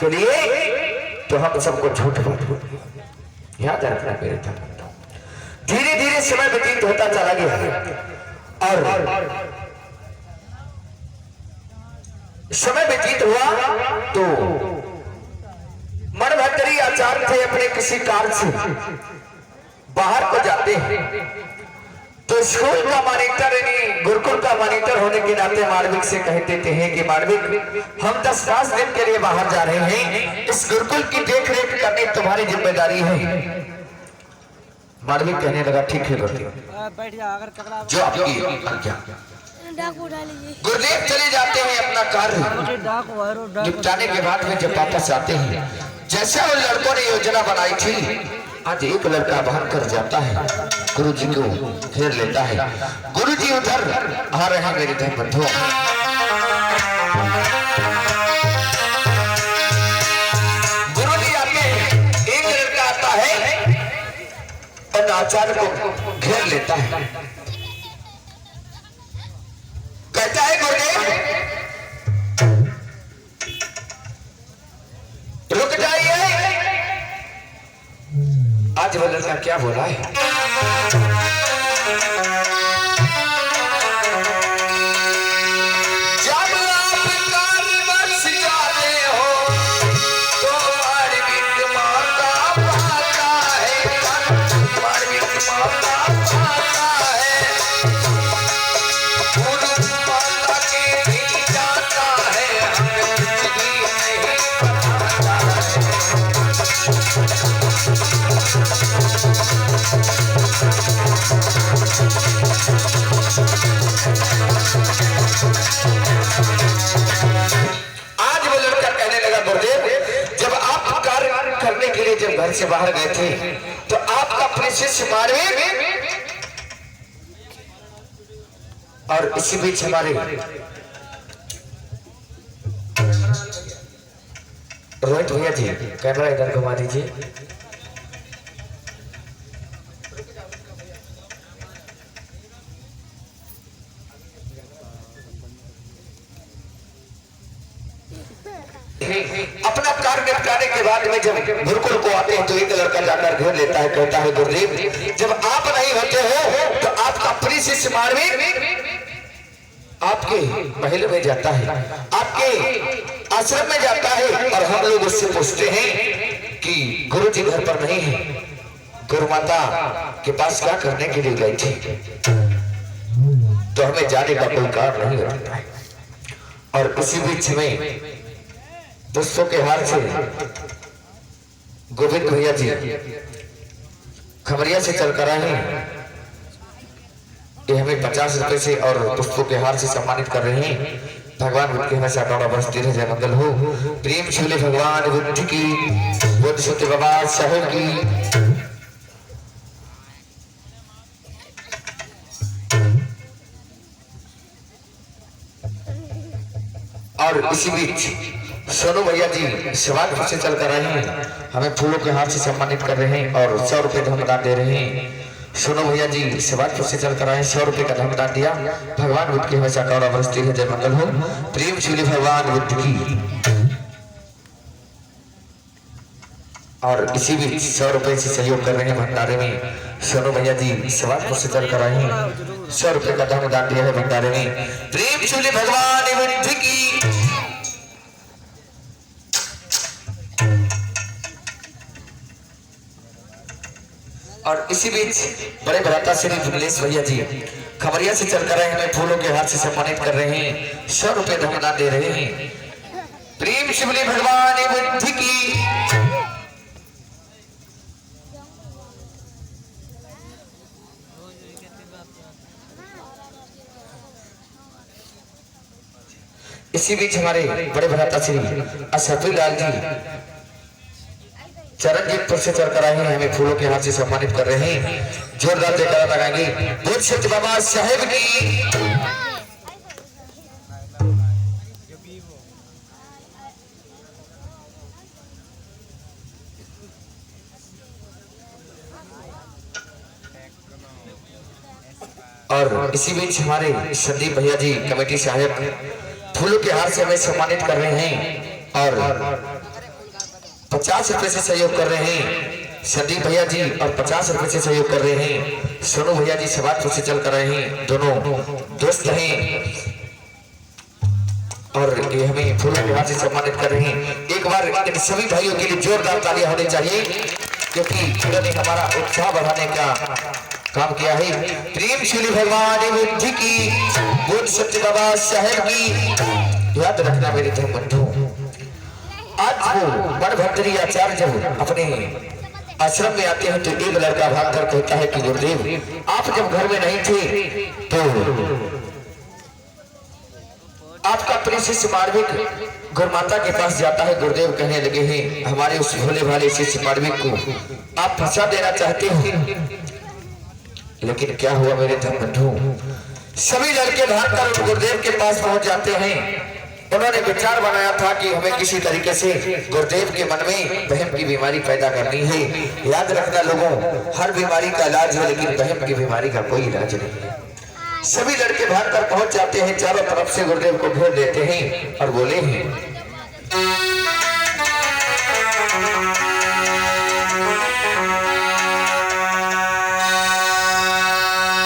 के लिए तो हम सबको झूठ बात बोलेंगे। याद रखना मेरे था। धीरे धीरे समय व्यतीत होता चला गया और समय व्यतीत हुआ तो मणभद्री आचार्य थे, अपने किसी कार्य से बाहर को जाते हैं तो स्कूल का मॉनिटर यानी गुरुकुल का मॉनिटर होने के नाते मार्मिक से कह देते हैं कि मार्मिक हम 10-5 दिन के लिए बाहर जा रहे हैं, इस गुरुकुल की देख रेख करनी तुम्हारी जिम्मेदारी है। मार्मिक कहने लगा, ठीक है गुरुदेव, जो आपकी आज्ञा। गुरुदेव चले जाते हैं अपना कार्य निपटाने के बाद में जब वापस आते हैं, जैसे उन लड़कों ने योजना बनाई थी, आज एक लड़का बाहर कर जाता है, गुरु जी को घेर लेता है। गुरु जी उधर आ रहे हैं मेरे धर्मबंधु। गुरु जी आके एक लड़का आता है और आचार्य को घेर लेता है, कहता है गुरुदेव रुक जाइए। आज वो लड़का क्या बोला है, जब आप जब घर से बाहर गए थे तो आपका प्रिंसेस मारवी और इसी बीच हमारे रोहित भैया जी कैमरा इधर घुमा दीजिए। अपना कार्य निपटाने के बाद में जब गुरुकुल को आते हैं तो एक लड़का जाकर घेर लेता है, कहता है गुरुदेव जब आप नहीं होते हो तो आपका प्रिंसेस मारवी आपके महल में जाता है, आपके आश्रम में जाता है और हम लोग उससे पूछते हैं कि गुरु जी घर पर नहीं है, गुरु माता के पास क्या करने के लिए गई थी, तो हमें जाने का कोई कारण नहीं होता है। और इसी बीच में दोस्तों के हार से गोविंद भैया जी खबरिया से चल कर आए हैं, ये हमें 50 रुपए से और पुष्पों के हार से सम्मानित कर रहे हैं। भगवान बुद्ध की हमेशा गौरव बरसती रहे, जय मंगल हो। प्रेम छूले भगवान बुद्ध की, बुद्ध सत्य बाबा साहेब की। और इसी बीच सोनू भैया जी शिवाजी से चल कर आए हैं, हमें फूलों के हाथ से सम्मानित कर रहे हैं और 100 रुपए धनदान दे रहे हैं। सोनू भैया जी शिवाजी से चल कर आए, 100 रुपए का धनदान दिया। भगवान बुद्ध की हमेशा गौरव बरसती है, जय मंगल हो। प्रेम छूले भगवान बुद्ध की। और इसी बीच 100 रुपए से सहयोग कर रहे हैं भंडारे में सोनू भैया जी शिवाजी से चल कर आए हैं, 100 रुपए का धनदान दिया है भंडारे में। प्रेम छूले भगवान बुद्ध की। और इसी बीच बड़े भ्राता श्री विमलेश भैया जी खबरिया से चल कर रहे हैं, फूलों के हाथ से सम्मानित कर रहे हैं, 100 रुपए धनदान दे रहे हैं। प्रेम शिवली भगवान बुद्ध की। इसी बीच हमारे बड़े भ्राता श्री असफी लाल जी चरणजीतपुर से चल कर आए हैं, हमें फूलों के हाथ से सम्मानित कर रहे हैं। जोरदार जयकारा लगाएंगे बुद्ध सत्य बाबा साहेब की। और इसी बीच हमारे संदीप भैया जी कमेटी साहब फूलों के हाथ से हमें सम्मानित कर रहे हैं और 50 रुपए से सहयोग कर रहे हैं संदीप भैया जी और 50 रुपए से सहयोग कर रहे हैं सोनू भैया जी शिवाजपुर से चल कर रहे हैं, दोनों दोस्त हैं और ये हमें फूलों के हाथ से सम्मानित कर रहे हैं। एक बार इन सभी भाइयों के लिए जोरदार तालियां होनी चाहिए क्योंकि इन्होंने हमारा उत्साह बढ़ाने का काम किया है। प्रेम श्री भगवान बुद्ध की, बुद्ध सत्य बाबा साहेब की। याद रखना मेरे धर्म बंधु, आज वो बड़ भद्री आचार्य जब अपने आश्रम में आते हैं तो एक लड़का भाग कर कहता है कि गुरुदेव आप जब घर में नहीं थे तो आपका प्रिंसेस मारवी गुरुमाता के पास जाता है। गुरुदेव कहने लगे हैं हमारे उस भोले भाले शिष्य मारवी को आप फंसा देना चाहते हो, लेकिन क्या हुआ मेरे धर्म बंधु, सभी लड़के भागकर गुरुदेव के पास पहुंच जाते हैं। उन्होंने विचार बनाया था कि हमें किसी तरीके से गुरुदेव के मन में बहम की बीमारी पैदा करनी है। याद रखना लोगों, हर बीमारी का इलाज है लेकिन बहम की बीमारी का कोई इलाज नहीं है। सभी लड़के भागकर पहुंच जाते हैं, चारों तरफ से गुरुदेव को घेर देते हैं और बोले हैं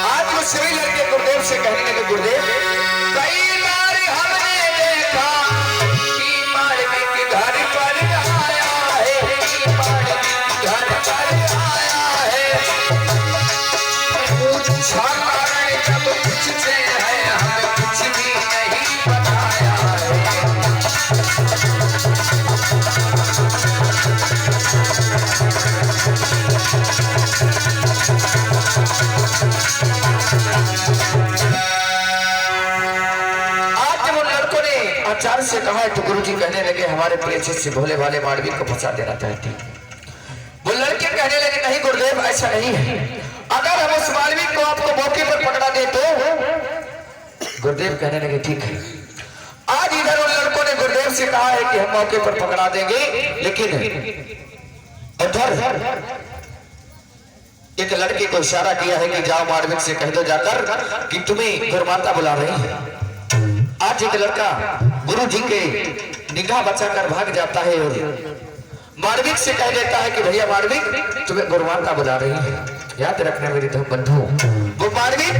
आज वो सभी लड़के गुरुदेव से कहने लगे गुरुदेव कई बार हमने देखा कि मारवी के घर पर आया है, कि मारवी के घर पर आया है। जब पूछते हैं हमें कुछ भी नहीं बताया है। आचार्य से कहा तो गुरुजी कहने लगे हमारे प्रिय शिष्य भोले भाले मारवी को फंसा देना चाहते हैं। कहने लगे नहीं गुरुदेव ऐसा नहीं है, अगर हम उस मालविक को आपको मौके पर पकड़ा दे तो। गुरुदेव कहने लगे ठीक है। आज इधर उन लड़कों ने गुरुदेव से कहा है कि हम मौके पर पकड़ा देंगे, लेकिन उधर एक लड़के को इशारा किया है कि जाओ मालविक से कह दो जाकर कि तुम्हें गुरुमाता बुला रही है। आज एक लड़का गुरु जी के निगाह बचाकर भाग जाता है और मालविक से कह देता है कि भैया मालविक तुम्हें गुरुमाता बुला रही है। याद रखना मेरे धर्म बंधु, वो मालविक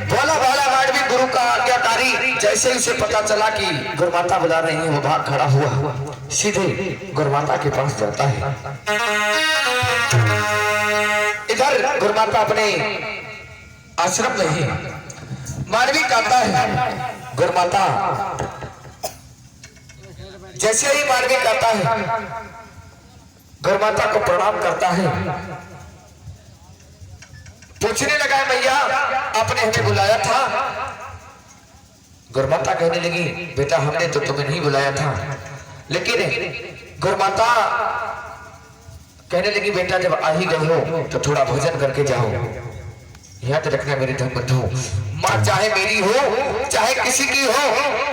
भोला भाला मालविक गुरु का आज्ञाकारी, जैसे ही उसे पता चला कि गुरुमाता बुला रही है वो भाग खड़ा हुआ सीधे गुरुमाता के पास जाता है। इधर गुरुमाता अपने आश्रम में ही मालविक आता है। गुरुमाता जैसे ही मालविक आता है गुरुमाता को प्रणाम करता है, पूछने लगा मैया आपने हमें बुलाया था। गुरुमाता कहने लगी बेटा हमने तो तुम्हें नहीं बुलाया था, लेकिन गुरुमाता कहने लगी बेटा जब आ ही गए हो तो थोड़ा भोजन करके जाओ। याद रखना मेरे धर्म बंधु, माँ चाहे मेरी हो चाहे किसी की हो,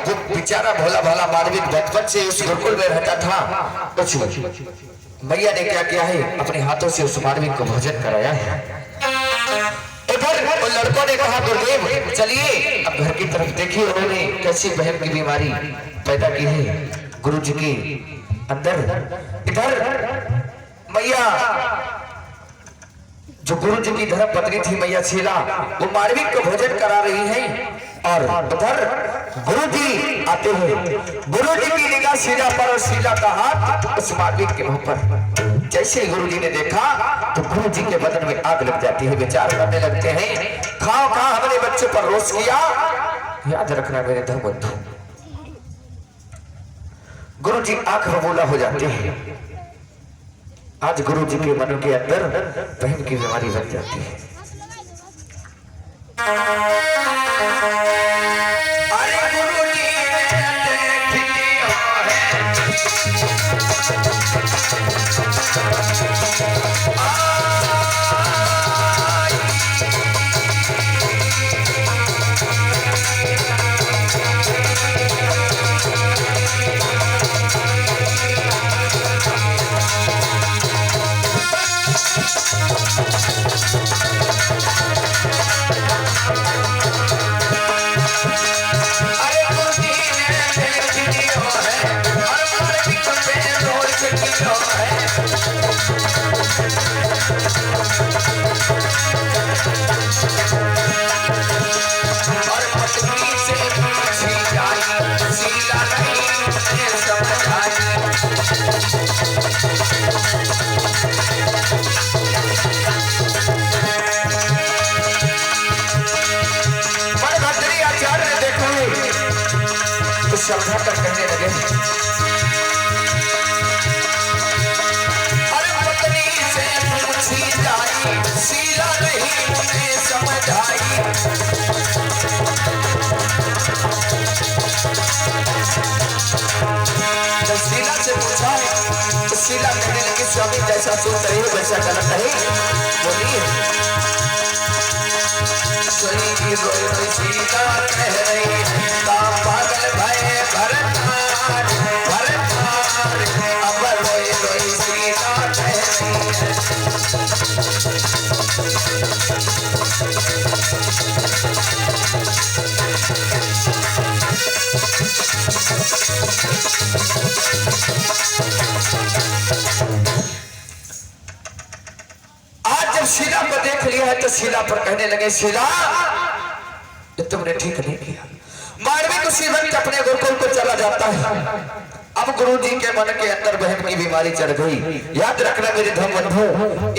वो बेचारा भोला भाला मालविक बचपन से उस गुरुकुल में रहता था। कुछ मैया ने क्या किया है, अपने हाथों से उस मालविक को भोजन कराया है। इधर उन लड़कों ने कहा गुरुदेव चलिए अब घर की तरफ देखिए, उन्होंने कैसी बहन की बीमारी पैदा की है गुरु जी के अंदर। इधर मैया जो गुरु जी की धर्म पत्नी थी मैया शीला, वो मालविक को भोजन करा रही है और उधर गुरु जी आते हुए गुरु जी की निगाह शीला पर और शीला का हाथ उस मालविक के मुंह पर। जैसे ही गुरु जी ने देखा तो गुरु जी के बदन में आग लग जाती है, विचार करने लगते हैं खाओ खा हमने बच्चे पर रोष किया। याद रखना मेरे धर्म बंधु, गुरु जी आंख बबूला हो जाते हैं। आज गुरु जी के मन के अंदर बहन की बीमारी बन जाती है। अरे गुरु जी समझा कर कहने लगे हर पत्नी से पूछी जाई शीला नहीं उन्हें समझ आई। जब शीला से पूछा तो शीला कहने लगी स्वामी जैसा सोच रही हो वैसा गलत है, बोलिए। शीला कह रही पागल भय भरतार भरतार अब रोई रोई शीला कह रही आज जब शीला को देख लिया है तो शीला पर कहने लगे शीला तुमने ठीक नहीं किया। मालविक उसी वक्त अपने गुरुकुल को चला जाता है। अब गुरु जी के मन के अंदर बहन की बीमारी चढ़ गई। याद रखना मेरे धर्म बंधु,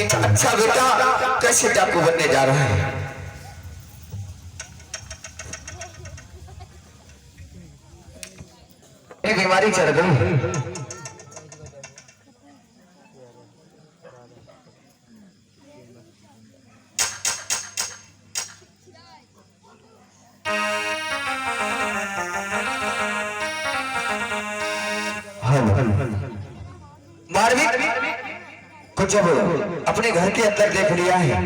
एक अच्छा बेटा कैसे डाकू बनने जा रहा है। बीमारी चढ़ गई। मालविक को जब अपने घर के अंदर देख लिया है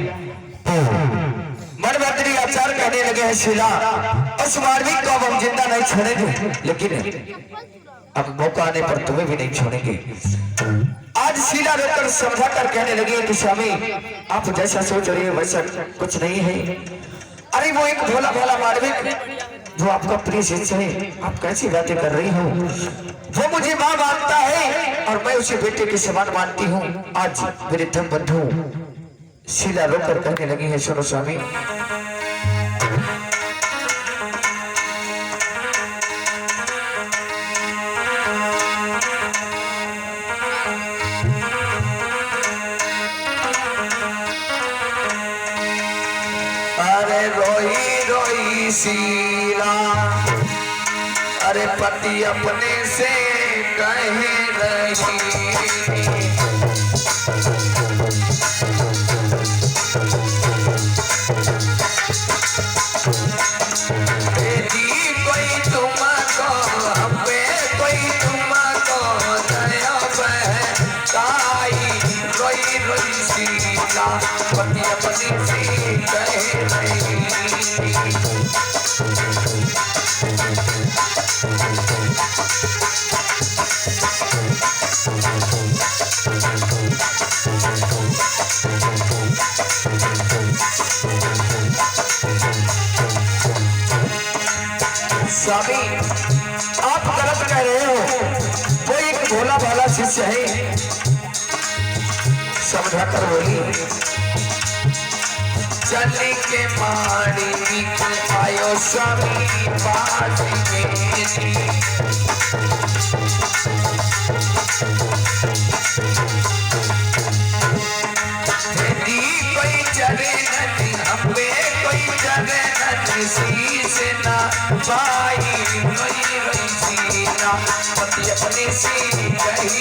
मनभद्री आचार्य कहने लगे हैं शीला उस मार्मिक को अब हम जिंदा नहीं छोड़ेंगे, लेकिन अब मौका आने पर तुम्हें भी नहीं छोड़ेंगे। आज शीला रोकर समझा कर कहने लगे कि स्वामी आप जैसा सोच रहे हैं वैसा कुछ नहीं है। अरे वो एक भोला भाला मार्मिक जो आपका प्रिय शिष्य है, आप कैसी बातें कर रही हो? वो मुझे मां मानता है और मैं उसे बेटे के समान मानती हूँ। आज मेरे धर्म बंधु शीला रोकर कहने लगी है सुनो स्वामी अरे रोई रोई शीला अरे पति अपने से कह रही पति अपनी से कह रही स्वामी आप गलत कह रहे हो, वो एक भोला भाला शिष्य है। समझा कर बोली चली के माड़ी आयो स्वामी बात कोई चले नहीं हमें कोई चले नहीं शीश ना पाई रोई रोई सीना पति अपने से कही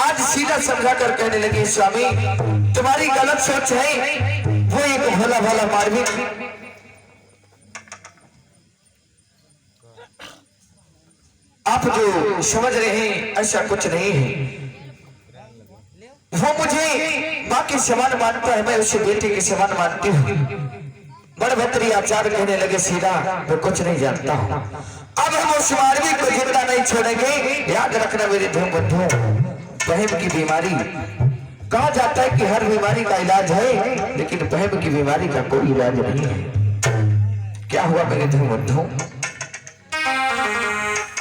आज सीधा समझा कर कहने लगी स्वामी तुम्हारी गलत सोच है, वो एक भोला भाला मार्मिक आप जो समझ रहे हैं ऐसा कुछ नहीं है। वो मुझे माँ के समान मानता है, मैं उसे बेटे के समान मानती हूँ। मनभद्री आचार्य कहने लगे सीधा मैं कुछ नहीं जानता हूँ, अब हम उस मार्मिक को जिंदा नहीं छोड़ेंगे। याद रखना मेरे धर्म बंधु बहम की बीमारी कहा जाता है कि हर बीमारी का इलाज है, लेकिन बहम की बीमारी का कोई इलाज नहीं है। क्या हुआ मेरे धर्म बंधु?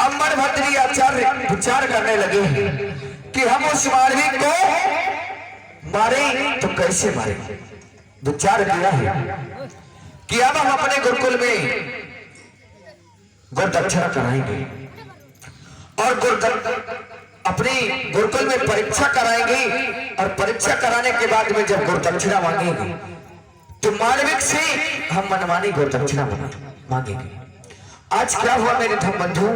अब मनभद्री आचार्य विचार करने लगे कि हम उस मार्मिक को मारे तो कैसे मारे। विचार किया है कि अब हम अपने गुरुकुल में गुरुदक्षिणा कराएंगे और अपने गुरुकुल में परीक्षा कराएंगे और परीक्षा कराने के बाद में जब गुरुदक्षिणा मांगेंगे तो मार्मिक से हम मनमानी गुरुदक्षिणा मांगेंगे। आज क्या हुआ मेरे धर्म बंधु,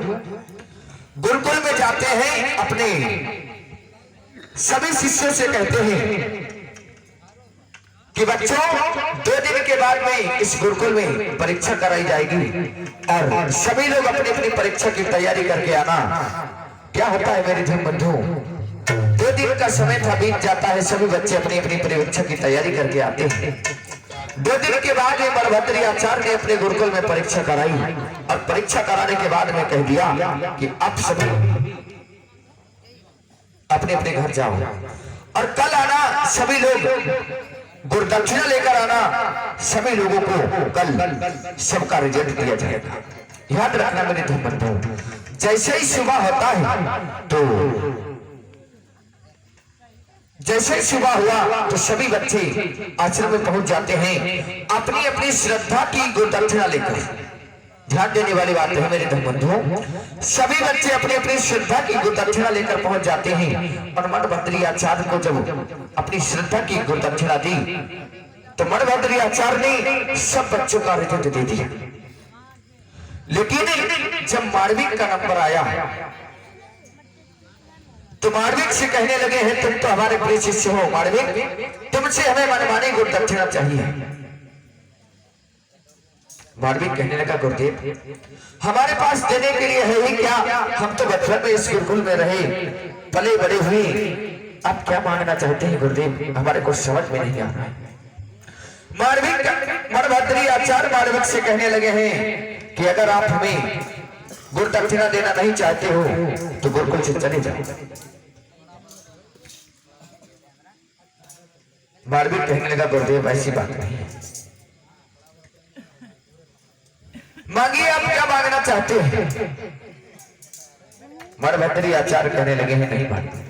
गुरुकुल में जाते हैं अपने सभी शिष्यों से कहते हैं कि बच्चों 2 दिन के बाद में इस गुरुकुल में परीक्षा कराई जाएगी और सभी लोग अपनी अपनी परीक्षा की तैयारी करके आना, क्या होता है मेरे धन बंधु, 2 दिन का समय था, बीत जाता है, सभी बच्चे अपनी अपनी परीक्षा की तैयारी करके आते हैं। 2 दिन के बाद ये बलभद्र आचार्य ने अपने गुरुकुल में परीक्षा कराई और परीक्षा कराने के बाद में कह दिया कि अब सभी अपने अपने घर जाओ और कल आना, सभी लोग गुरुदक्षिणा लेकर आना, सभी लोगों को कल सबका रिजल्ट दिया जाएगा। याद रखना मेरे धन बंधु, जैसे ही सुबह होता है तो जैसे सुबह हुआ तो सभी बच्चे आश्रम में पहुंच जाते हैं अपनी अपनी श्रद्धा की गुरुदक्षिणा लेकर। ध्यान देने वाली बात है मेरे धन बंधु, सभी बच्चे अपनी अपनी श्रद्धा की गुरुदक्षिणा लेकर पहुंच जाते हैं और मणभद्री आचार्य को जब अपनी श्रद्धा की गुरुदक्षिणा दी तो मणभद्री आचार्य ने सब बच्चों का रिजल्ट दे दिया। लेकिन जब मार्मिक का नंबर आया तो मार्मिक से कहने लगे हैं तुम तो हमारे प्रिय शिष्य हो, मार्मिक तुमसे हमें मनमानी गुरुदक्षिणा चाहिए। मार्मिक कहने लगा गुरुदेव हमारे पास देने के लिए है ही क्या, हम तो बचपन में इस गुरुकुल में रहे पले बड़े हुए, आप क्या मांगना चाहते हैं गुरुदेव, हमारे को समझ में नहीं आ रहा है। मार्मिक मणभद्री आचार्य मार्मिक से कहने लगे हैं कि अगर आप हमें गुरुदक्षिणा देना नहीं चाहते हो तो गुरुकुल से चले जाओ। मार्मिक कहने लगा गुरुदेव ऐसी बात नहीं है, मांगिए आप क्या मांगना चाहते हैं। मणभद्री आचार्य कहने लगे हैं नहीं मांगे,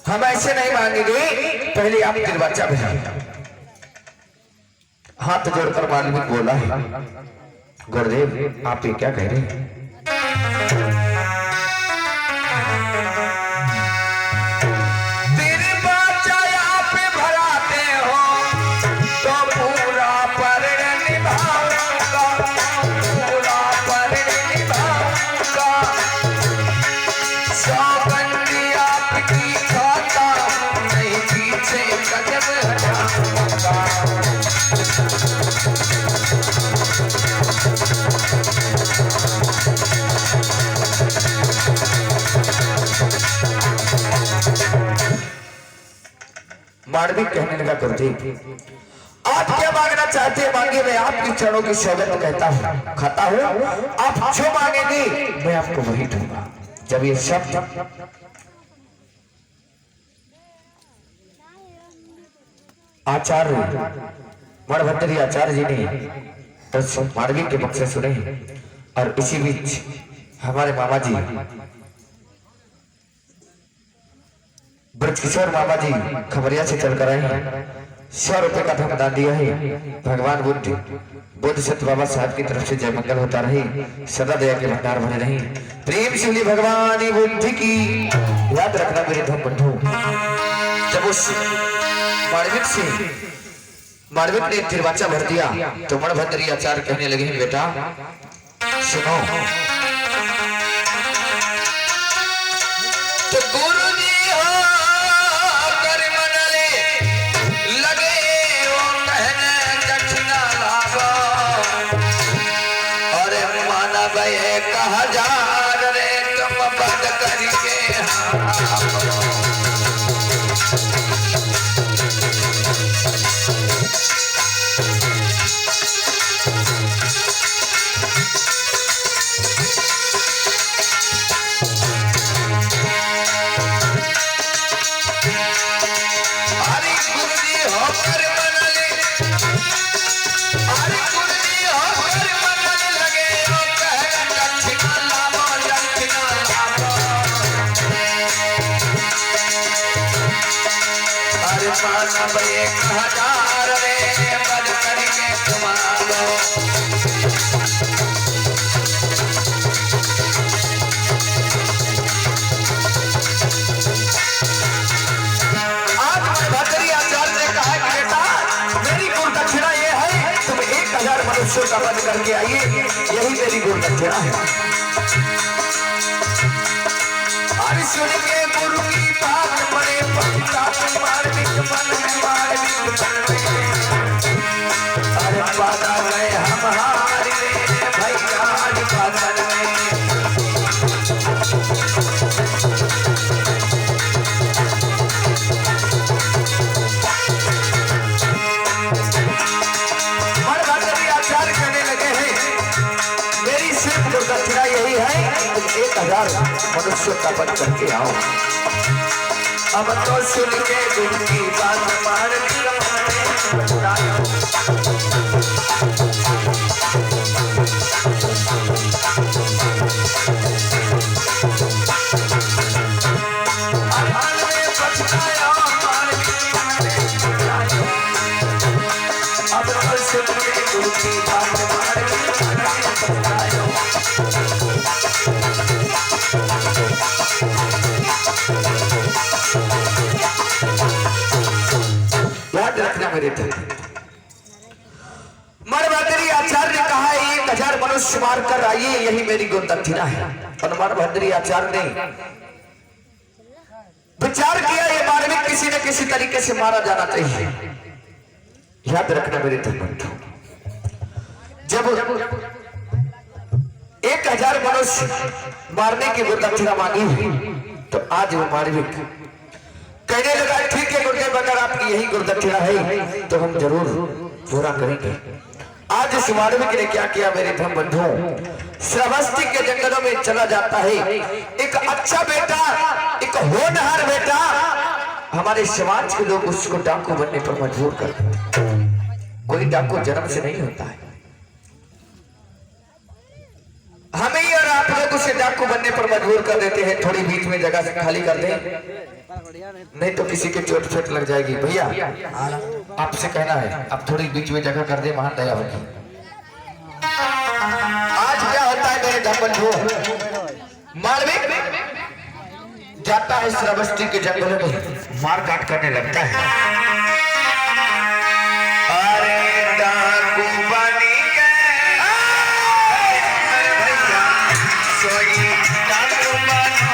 हम ऐसे नहीं मांगेंगे, पहले आप निर्वाचा भेजिए। हाथ जोड़कर मार्मिक बोला है गुरुदेव आप ये क्या कह रहे हैं। मार्मिक कहने लगा गुरुदेव आप क्या मांगना चाहते हैं मांगे, मैं आपके चरणों की सौगंध कहता हूँ खाता हूँ, आप जो मांगेंगे मैं आपको वही दूंगा। जब ये शब्द आचार्य मणभद्री आचार्य जी ने तो मार्मिक के पक्ष से सुने और इसी बीच हमारे मामा जी ब्रजकिशोर मामा जी खबरिया से चलकर आए हैं, 100 रुपए का धन दान दिया है। भगवान बुद्ध सत्य बाबा साहब की तरफ से जय मंगल होता रहे, सदा दया के भंडार भरे रहे, प्रेम से भगवान बुद्ध की। याद रखना मेरे धन बंधु, जब उस मार्मिक ने निर्वाचा भर दिया तो मणभद्री आचार्य कहने लगे हैं बेटा सुनो, तो गुरु जी हो कर मन लगे वो कहने दक्षिणा लाभो, और मानव एक हजार रे तुम बंद करके मानव 1000 रे बद करके कमालो। आज मणभद्री आचार्य ने कहा कि बेटा मेरी गुरुदक्षिणा ये है, तुम 1000 मनुष्यों का वध करके आइए, यही मेरी गुरुदक्षिणा है। सुन के गुरु की बात बड़े पविता मार्मिक मन में मार्मिक अरे बाधा गए हम हारी रे भैया बादल में मनुष्य का बन करके आओ। अब तो सुन के उनकी बात मान लिया मेरे मरभद्री आचार्य ने कहा 1000 मनुष्य मार कर आइए, यही मेरी गुणदक्षिणा है। और मरभद्री आचार्य ने विचार किया ये मार्मिक किसी न किसी तरीके से मारा जाना चाहिए। याद रखना मेरे धर्मबंधु, जब 1000 मनुष्य मारने की गुणदक्षिणा मांगी तो आज वो मार्मिक कहने लगा ठीक है गुरुदेव, अगर आपकी यही गुरुदक्षिणा है तो हम जरूर पूरा करेंगे। आज इस मार्मिक ने क्या किया मेरे धर्म बंधुओं, श्रावस्ती के जंगलों में चला जाता है। एक अच्छा बेटा, एक होनहार बेटा, हमारे समाज के लोग उसको डाकू बनने पर मजबूर कर देते। कोई डाकू जन्म से नहीं होता है, हमें ही और आप लोग उसे डाकू बनने पर मजबूर कर देते हैं। थोड़ी बीच में जगह से खाली कर दें, नहीं तो किसी के चोट फेट लग जाएगी। भैया आपसे कहना है आप थोड़ी बीच में जगह कर दे, महान दया होगी। आज क्या होता है मेरे धर्मबंधुओं, मार्मिक जाता है श्रावस्ती के जंगलों में, मार काट करने लगता है। अरे डाकू बनी गए भैया, सोई डाकू बनो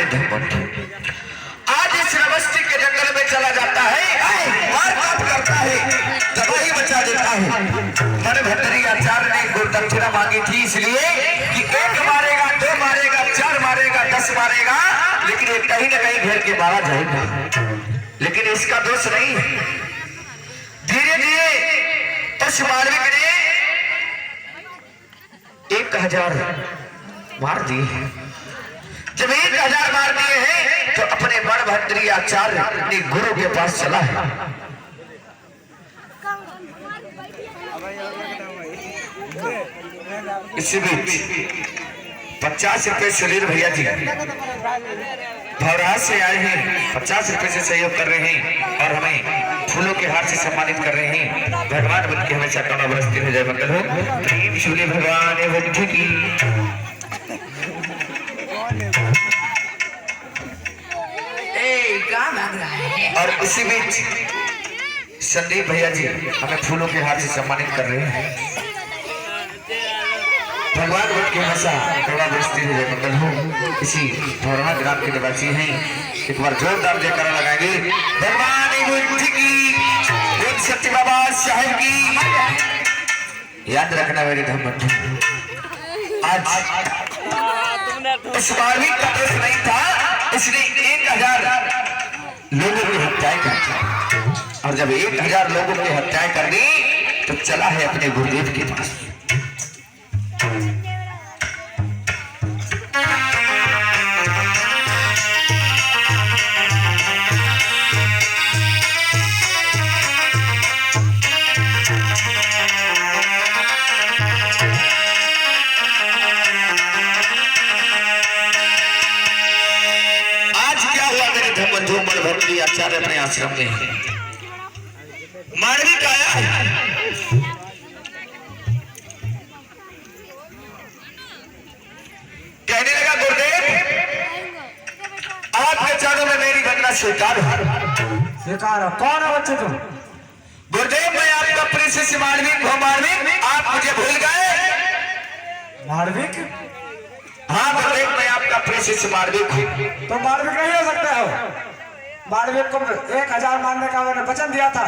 धर्मबंधु। आज इस श्रावस्ती के जंगल में चला जाता है, मारकाट करता है, तबाही मचा देता है। मनभद्री आचार्य ने गुरदक्षिणा मांगी थी इसलिए कि 1 मारेगा, 2 मारेगा, 4 मारेगा, 10 मारेगा, लेकिन ये कहीं ना कहीं घेर के मारा जाएगा। लेकिन इसका दोष नहीं है। धीरे धीरे उस मार्मिक ने 1000 मार दिए। जब 1000 मार दिए हैं तो अपने मनभद्री आचार्य अपने गुरु के पास चला है। इसी बीच 50 रुपए सुनील भैया जी भवराज से आए हैं, 50 रुपए से सहयोग कर रहे हैं और हमें फूलों के हार से सम्मानित कर रहे हैं। भगवान बुद्ध की हमेशा करुणा बरसती है, जय मंगल हो। प्रेम शून्य भगवान बुद्ध की। क्या मांग रहा है? और इसी बीच संदीप भैया जी हमें फूलों के हार से सम्मानित कर रहे हैं। भगवान बुद्ध की हमेशा करुणा बरसती है, जय मंगल हो। इसी भौरा ग्राम के निवासी हैं, एक बार जोरदार जयकारा लगाएंगे। भगवान बुद्ध की, एक सत्य बाबा साहेब की। याद रखना मेरे धर्मबंधु, आज उस मार्मिक का दोष नहीं था, इसने 1000 लोगों की हत्याएं कर दी। और जब 1000 लोगों की हत्याएं कर दी तो चला है अपने गुरुदेव के पास। मनभद्री आचार्य अपने आश्रम में मार्मिक आया है। कहने लगा गुरुदेव आपके चरणों में मेरी वंदना स्वीकार हो। स्वीकार हो। कौन है बच्चे तुम? गुरुदेव मैं आपका प्रिय शिष्य मार्मिक हूँ। मार्मिक आप मुझे भूल गए? मार्मिक? हाँ गुरुदेव मैं आपका प्रिय शिष्य मार्मिक हूँ। तो मार्मिक नहीं हो सकते हो। मार्मिक को 1000 मारने का मैंने वचन दिया था,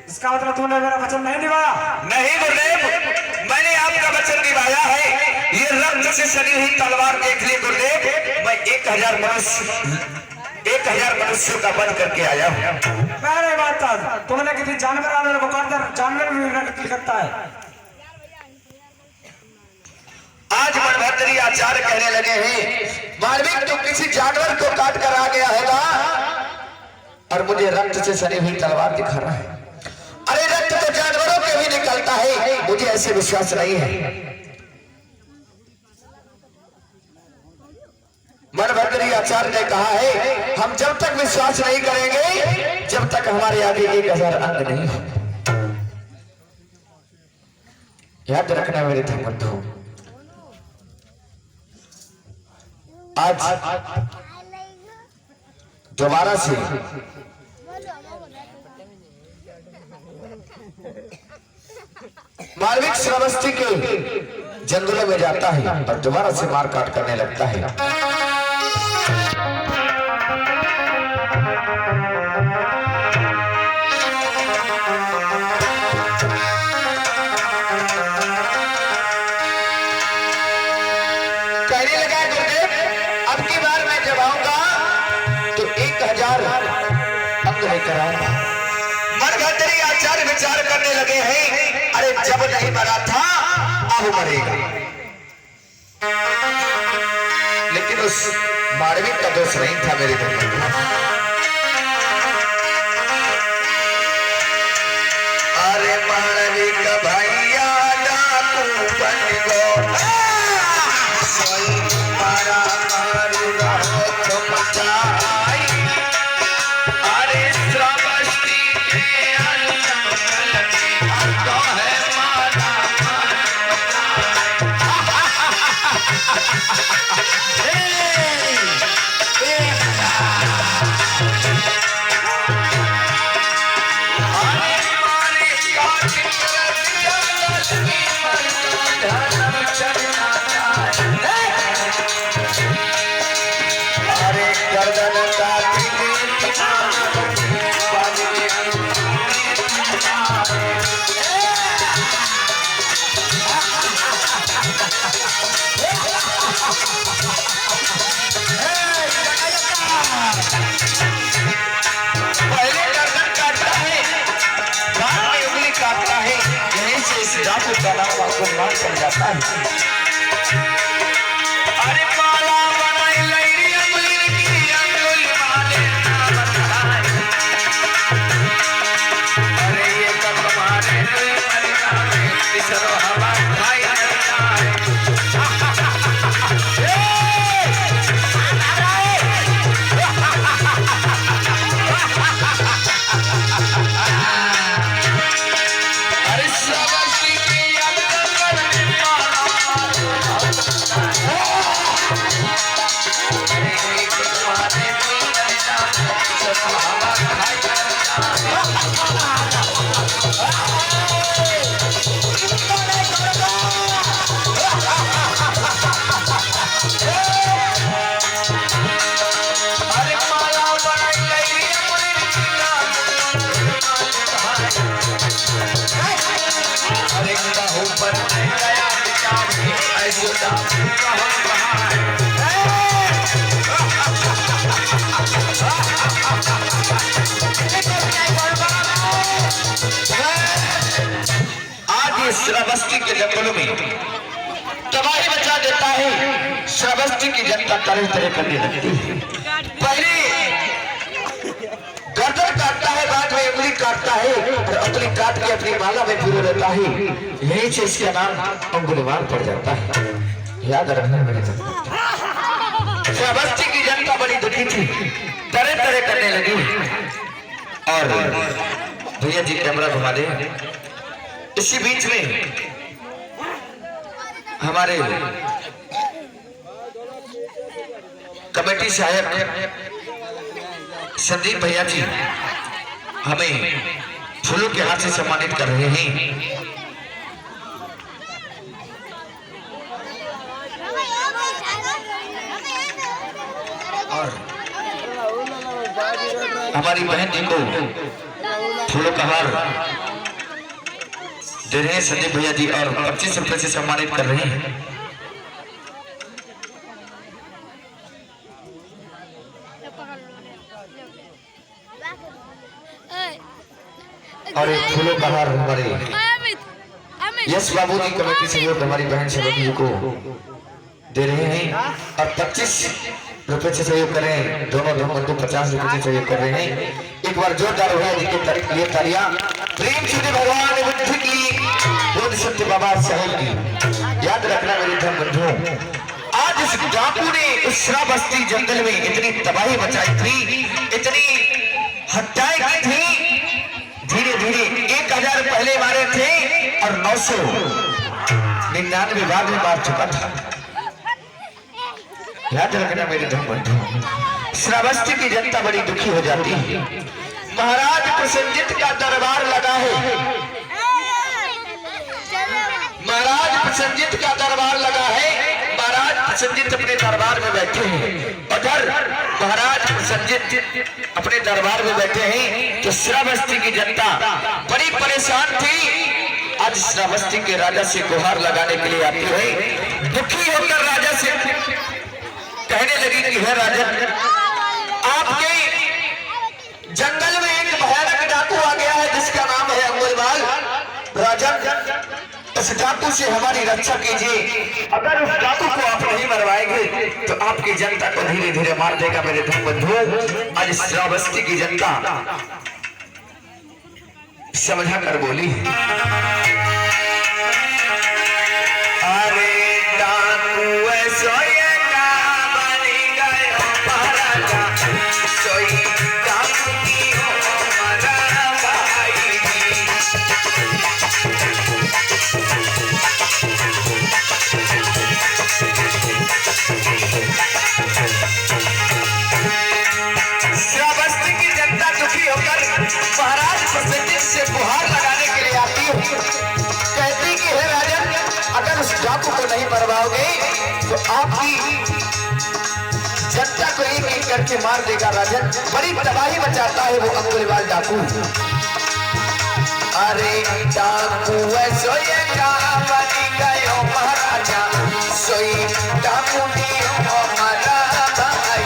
इसका मतलब तुमने मेरा वचन नहीं निभाया? नहीं गुरुदेव मैंने आपका वचन निभाया है। ये रक्त से सनी हुई तलवार देख ली गुरुदेव, मैं 1000 मनुष्यों का वध करके आया हूँ। मैं नहीं मानता। तुमने किसी जानवर आने को काट कर जानवर भी करता है। आज मनभद्री आचार्य कहने लगे हैं मार्मिक तो किसी जानवर को काट कर आ गया होगा और मुझे रक्त से सनी हुई तलवार दिखा रहा है। अरे रक्त तो जानवरों के भी निकलता है, मुझे ऐसे विश्वास नहीं है। मनभद्री आचार्य ने कहा है हम जब तक विश्वास नहीं करेंगे जब तक हमारे आगे 1000 अंग नहीं हो। याद रखना मेरे धर्मबंधु, आज दोबारा से मार्मिक श्रावस्ती के जंगलों में जाता है और दोबारा से मार काट करने लगता है। कहने लगा गुरुदेव अब की बार मैं जब आऊंगा तो 1000 अंग लेकर आऊंगा। मनभद्री आचार्य विचार करने लगे हैं अरे जब नहीं मरा था अब मरेगा। लेकिन उस मार्मिक का दोष नहीं था मेरे धर्मबंधु। अरे मार्मिक भैया डाकू बन गो मारा मारूंगा तुम चाहे। अरे श्रावस्ती के अंदर तो है मारा अरे मारे का गुमान कर जाता है। अरे माला बनाई लैरी अमलीर की अंगुल माले ना बताए। अरे ये कब मारे मरना में किसरो हवा खाई जाए। श्रावस्ती के जंगलों में तबाही मचा देता है। श्रावस्ती की जनता तरह तरह करने लगती है। पहले गर्दन काटता है, बाद में उंगली काटता है, और उंगली काट के अपनी माला में पिरो लेता है। यही से इसका नाम अंगुलीमाल पड़ जाता है। याद रखना मेरे जनता। श्रावस्ती की जनता बड़ी दुखी थी, तरह तरह करने लगी। और भैया जी कैमरा घुमा दे। इसी बीच में हमारे कमेटी सहायक संदीप भैया जी हमें फूलों के हाथ से सम्मानित कर रहे हैं। और हमारी बहन जी को फूलों का हार दे रहे हैं संदीप भैया जी, और 25 रुपए से सम्मानित कर रहे हैं। और एक फूलों का हार हमारे यश बाबू जी कमेटी सहयोग हमारी बहन शबनी जी को दे रहे हैं, और 25 रुपए से सहयोग कर रहे हैं। दोनों बंधु 50 रुपए से सहयोग कर रहे हैं। एक बार जोरदार भैया जी के लिए तालियां। प्रेम से भगवान बुद्ध की, बोध सत्य बाबा साहेब की। याद रखना मेरे धर्म बंधुओं, आज इस डाकू ने उस श्रावस्ती जंगल में इतनी तबाही मचाई थी, इतनी हत्याएं की थी। धीरे धीरे 1000 पहले मारे थे और 999 बाद में मार चुका था। याद रखना मेरे धर्म बंधुओं, श्रावस्ती की जनता बड़ी दुखी हो जाती है। महाराज प्रसन्नजित का दरबार लगा है। महाराज प्रसन्नजित का दरबार लगा है। महाराज प्रसन्नजित अपने दरबार में बैठे हैं। उधर महाराज प्रसन्नजित अपने दरबार में बैठे हैं तो श्रावस्ती की जनता बड़ी परेशान थी। आज श्रावस्ती के राजा से गुहार लगाने के लिए आती है। दुखी होकर राजा से कहने लगी कि हे राजन, आपके जंगल में एक भयानक डाकू आ गया है जिसका नाम है अंगुलीमाल। राजन, उस डाकू से हमारी रक्षा कीजिए। अगर उस डाकू को आप नहीं मरवाएंगे तो आपकी जनता को धीरे धीरे मार देगा। मेरे धर्म बंधु, आज श्रावस्ती की जनता समझा कर बोली, अरे डाकू ऐसा महाराज प्रसन्नजित से गुहार लगाने के लिए आती है। कहती कि हे राजन, अगर उस डाकू को नहीं मरवाओगे तो आपकी जनता को एक एक करके मार देगा। राजन, बड़ी तबाही मचाता है वो अंगुलीमाल डाकू। अरे डाकू ऐसो ये बनी गयो महाराजा, सोई डाकू दियो हमारा भाई।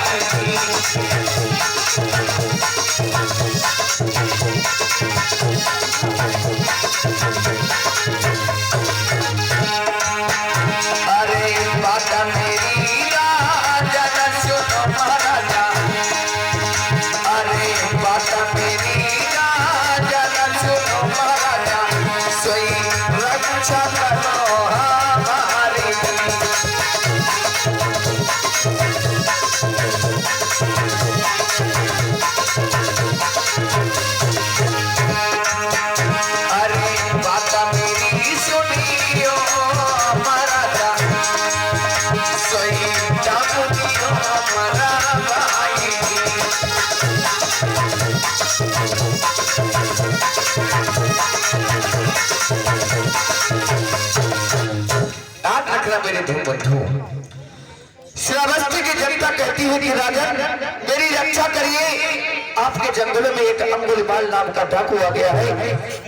अरे बात मेरी राजा न सुनो महाराजा, अरे बात मेरी राजा न सुनो महाराजा, सोई रक्षा करो हमारी। अरे बात मेरी सुनियो महाराजा, सोई जामुनियो हमारा भाई। याद रखना मेरे धूम बंधु, श्रावस्ती की जनता कहती है कि राजन मेरी रक्षा करिए, आपके जंगलों में एक अंगुलीमाल नाम का डाकू आ गया है,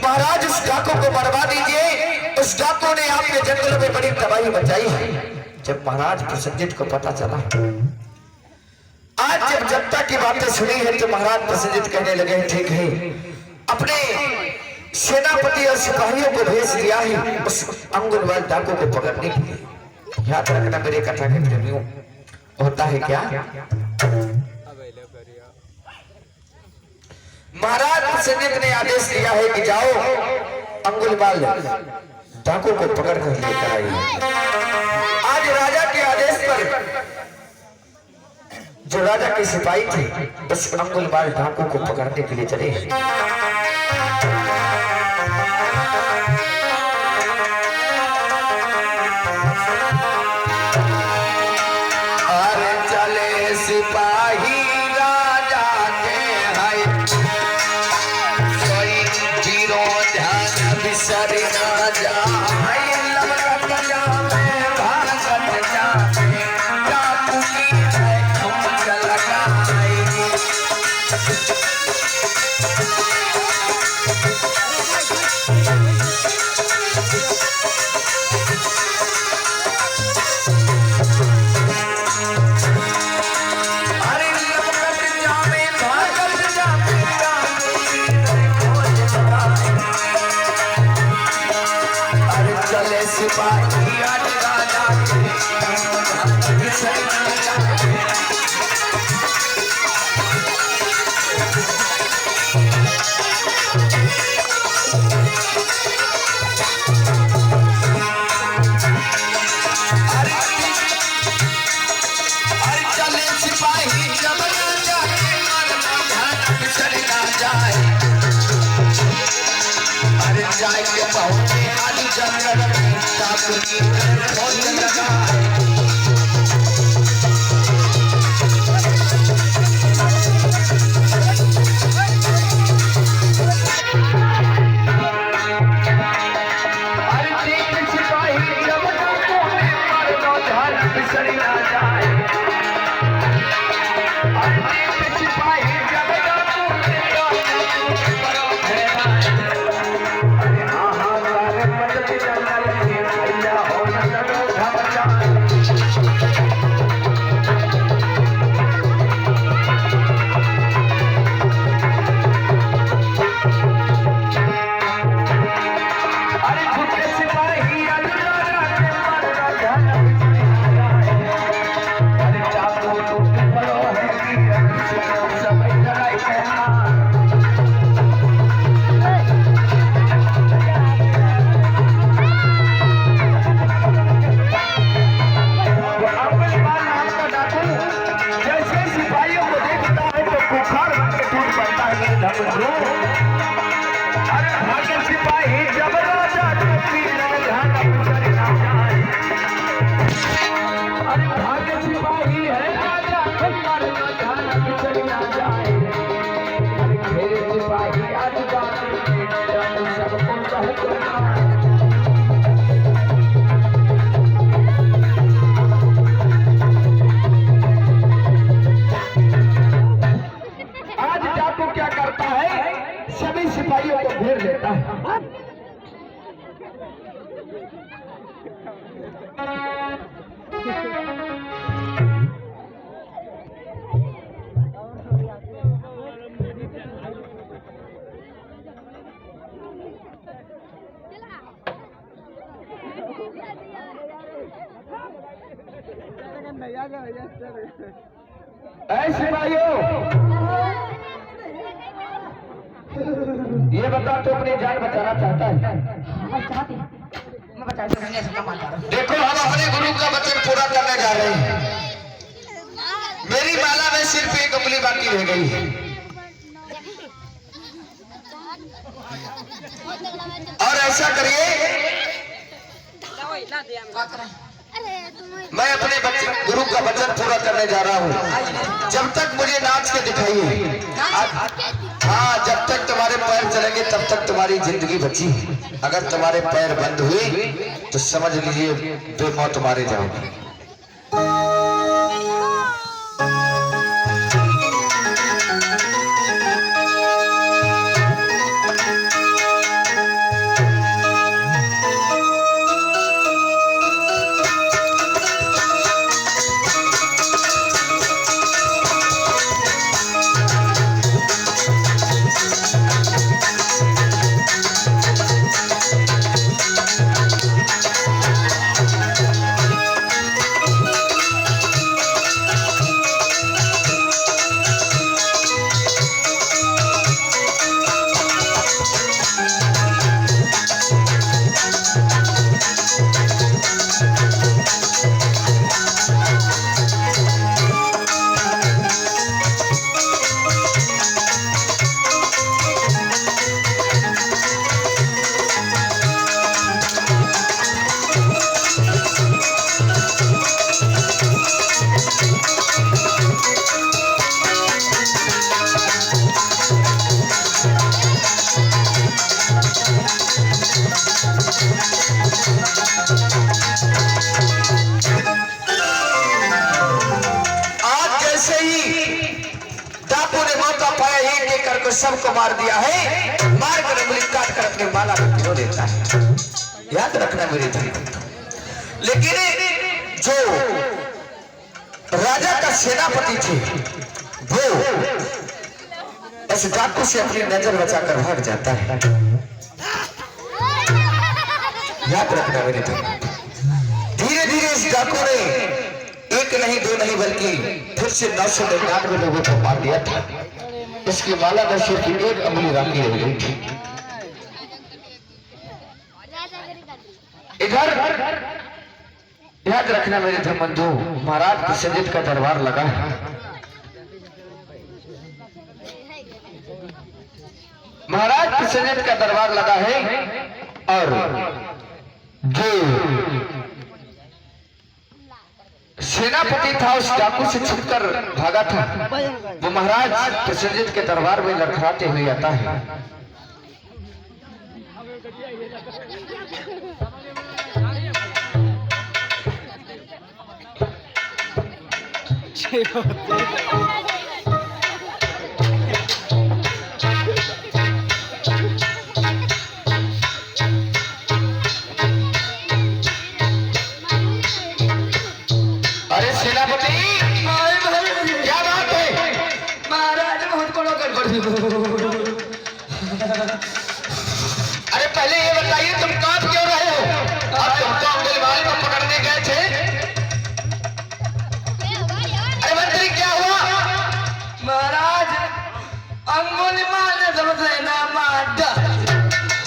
महाराज उस डाकू को मरवा दीजिए। उस डाकू ने आपके जंगलों में बड़ी तबाही मचाई है। जब महाराज प्रसन्नजित को पता चला, आज जब जनता की बातें सुनी है तो महाराज प्रसन्नजित कहने लगे ठीक है, अपने सेनापति और सिपाहियों को भेज दिया है उस अंगुलीमाल डाकू को पकड़ने के लिए। याद रखना मेरे कथा के प्रेमियों, होता है क्या, महाराज प्रसन्नजित ने आदेश दिया है कि जाओ अंगुलीमाल डाकू को पकड़ कर लेकर आइए। आज राजा के आदेश पर जो राजा के सिपाही थे उस अंगुलीमाल डाकू को पकड़ने के लिए चले। अरे चले सिपाही राजा के हाय, कोई जीरो ध्यान बिसर ना जाए, लपट जाए भागत जाए, डाकू की है ठुमक लगाएगी। अरे लपट जाए भागत जाए, डाकू की है खोज लगाएगी। अरे चले सिपाही आज राजा के बिसर ना जाए। अरे चले सिपाही जब राजा के मरना ध्यान बिसर ना जाए। अरे जाए के पहुंचे आज जंगल में, डाकू की खोज लगाए। अरे देख सिपाही जब डाकू ने मरना ध्यान बिसर ना जाए। अरे देख सिपाही जब डाकू ने मरना ध्यान अरे हाहाकार मचते जंगल में, भैया हो न सको घमसान। अरे झूठे सिपाही आज राजा के मरना ध्यान बिसर ना जाए। अरे डाकू टूट पड़ो है कि सुनो सब लड़ाई कहना। अंगुलीमाल नाम का डाकू जैसे सिपाहियों को देखता है तो बुखार बन के टूट पड़ता है मेरे धर्मध्रो। अरे भाग्य सिपाही जब राजा के पीर ध्यान बिसर ना जाए। अरे भाग्य सिपाही है राजा के मरना ध्यान बिसर ना जाए। अरे मेरे सिपाही आज बात सबको कहना। आज डाकू क्या करता है, सभी सिपाहियों को घेर लेता है। चला ऐसे भाइयों, ये बता तो अपनी जान बचाना चाहता है? मैं बता सकने से कम आता हूं। देखो हम अपने गुरु का वचन पूरा करने जा रहे हैं। मेरी माला में सिर्फ एक उंगली बाकी रह गई है। और ऐसा करिए, मैं अपने गुरु का वचन पूरा करने जा रहा हूँ। जब तक मुझे नाच के दिखाइए, हाँ, जब तक तुम्हारे पैर चलेंगे तब तक तुम्हारी जिंदगी बची। अगर तुम्हारे पैर बंद हुए तो समझ लीजिए बेमौत मारे जाओगे। सबको मार दिया है, मार कर उंगली काट कर अपनी माला में पिरो देता है। याद रखना मेरे भाई। लेकिन जो राजा का सेनापति थे वो इस डाकू से अपनी नजर बचाकर भाग जाता है। याद रखना मेरे भाई। धीरे धीरे इस डाकू ने एक नहीं दो नहीं बल्कि फिर से 999 लोगों को मार दिया था। इसकी माला में सिर्फ एक उंगली राखी रह गई थी। इधर याद रखना मेरे धर्मबंधु, महाराज कृष्णजीत का दरबार लगा है। महाराज कृष्णजीत का दरबार लगा है और जो सेनापति था उस डाकू से छुपकर भागा था, वो महाराज कृष्णजीत के दरबार में लड़खड़ाते हुए आता है। अरे पहले ये बताइए तुम कांप क्यों रहे हो? अब तुम तो अंगुलीमाल को पकड़ने गए थे। अरे मंत्री क्या हुआ? महाराज अंगुलीमाल ने समझ लेना मार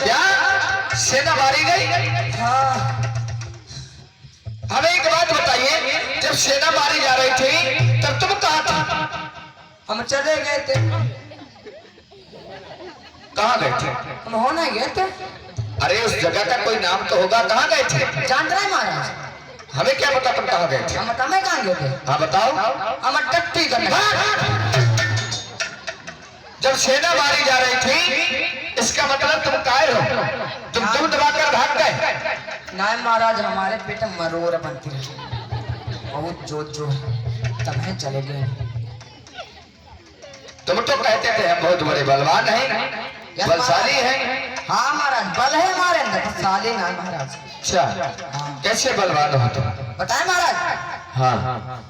क्या सेना मारी गई? हाँ। हमें एक बात बताइए, जब सेना मारी जा रही थी तब तुम कहाँ था? हम चले गए थे। कहाँ गए थे? हम होने गए थे। अरे उस जगह का कोई नाम तो होगा, कहाँ गए थे? जानते हैं महाराज? हमें क्या पता तुम कहाँ गए थे? हम तमें कहाँ गए थे? हाँ बताओ। हम टट्टी करने। जब सेना मारी जा रही थी इसका मतलब तुम कायर हो, तुम दूर दबाकर भाग गए। नहीं महाराज, हमारे पेट मरोड़ बनती रही, बहुत जो तमें चले गए। तुम तो कहते थे हम बहुत बड़े बलवान हैं, बलशाली हैं। हाँ महाराज, बल है हमारे अंदर, बलशाली ना महाराज। अच्छा, हाँ। कैसे बलवान हो तुम? बताएं महाराज। हाँ महाराज,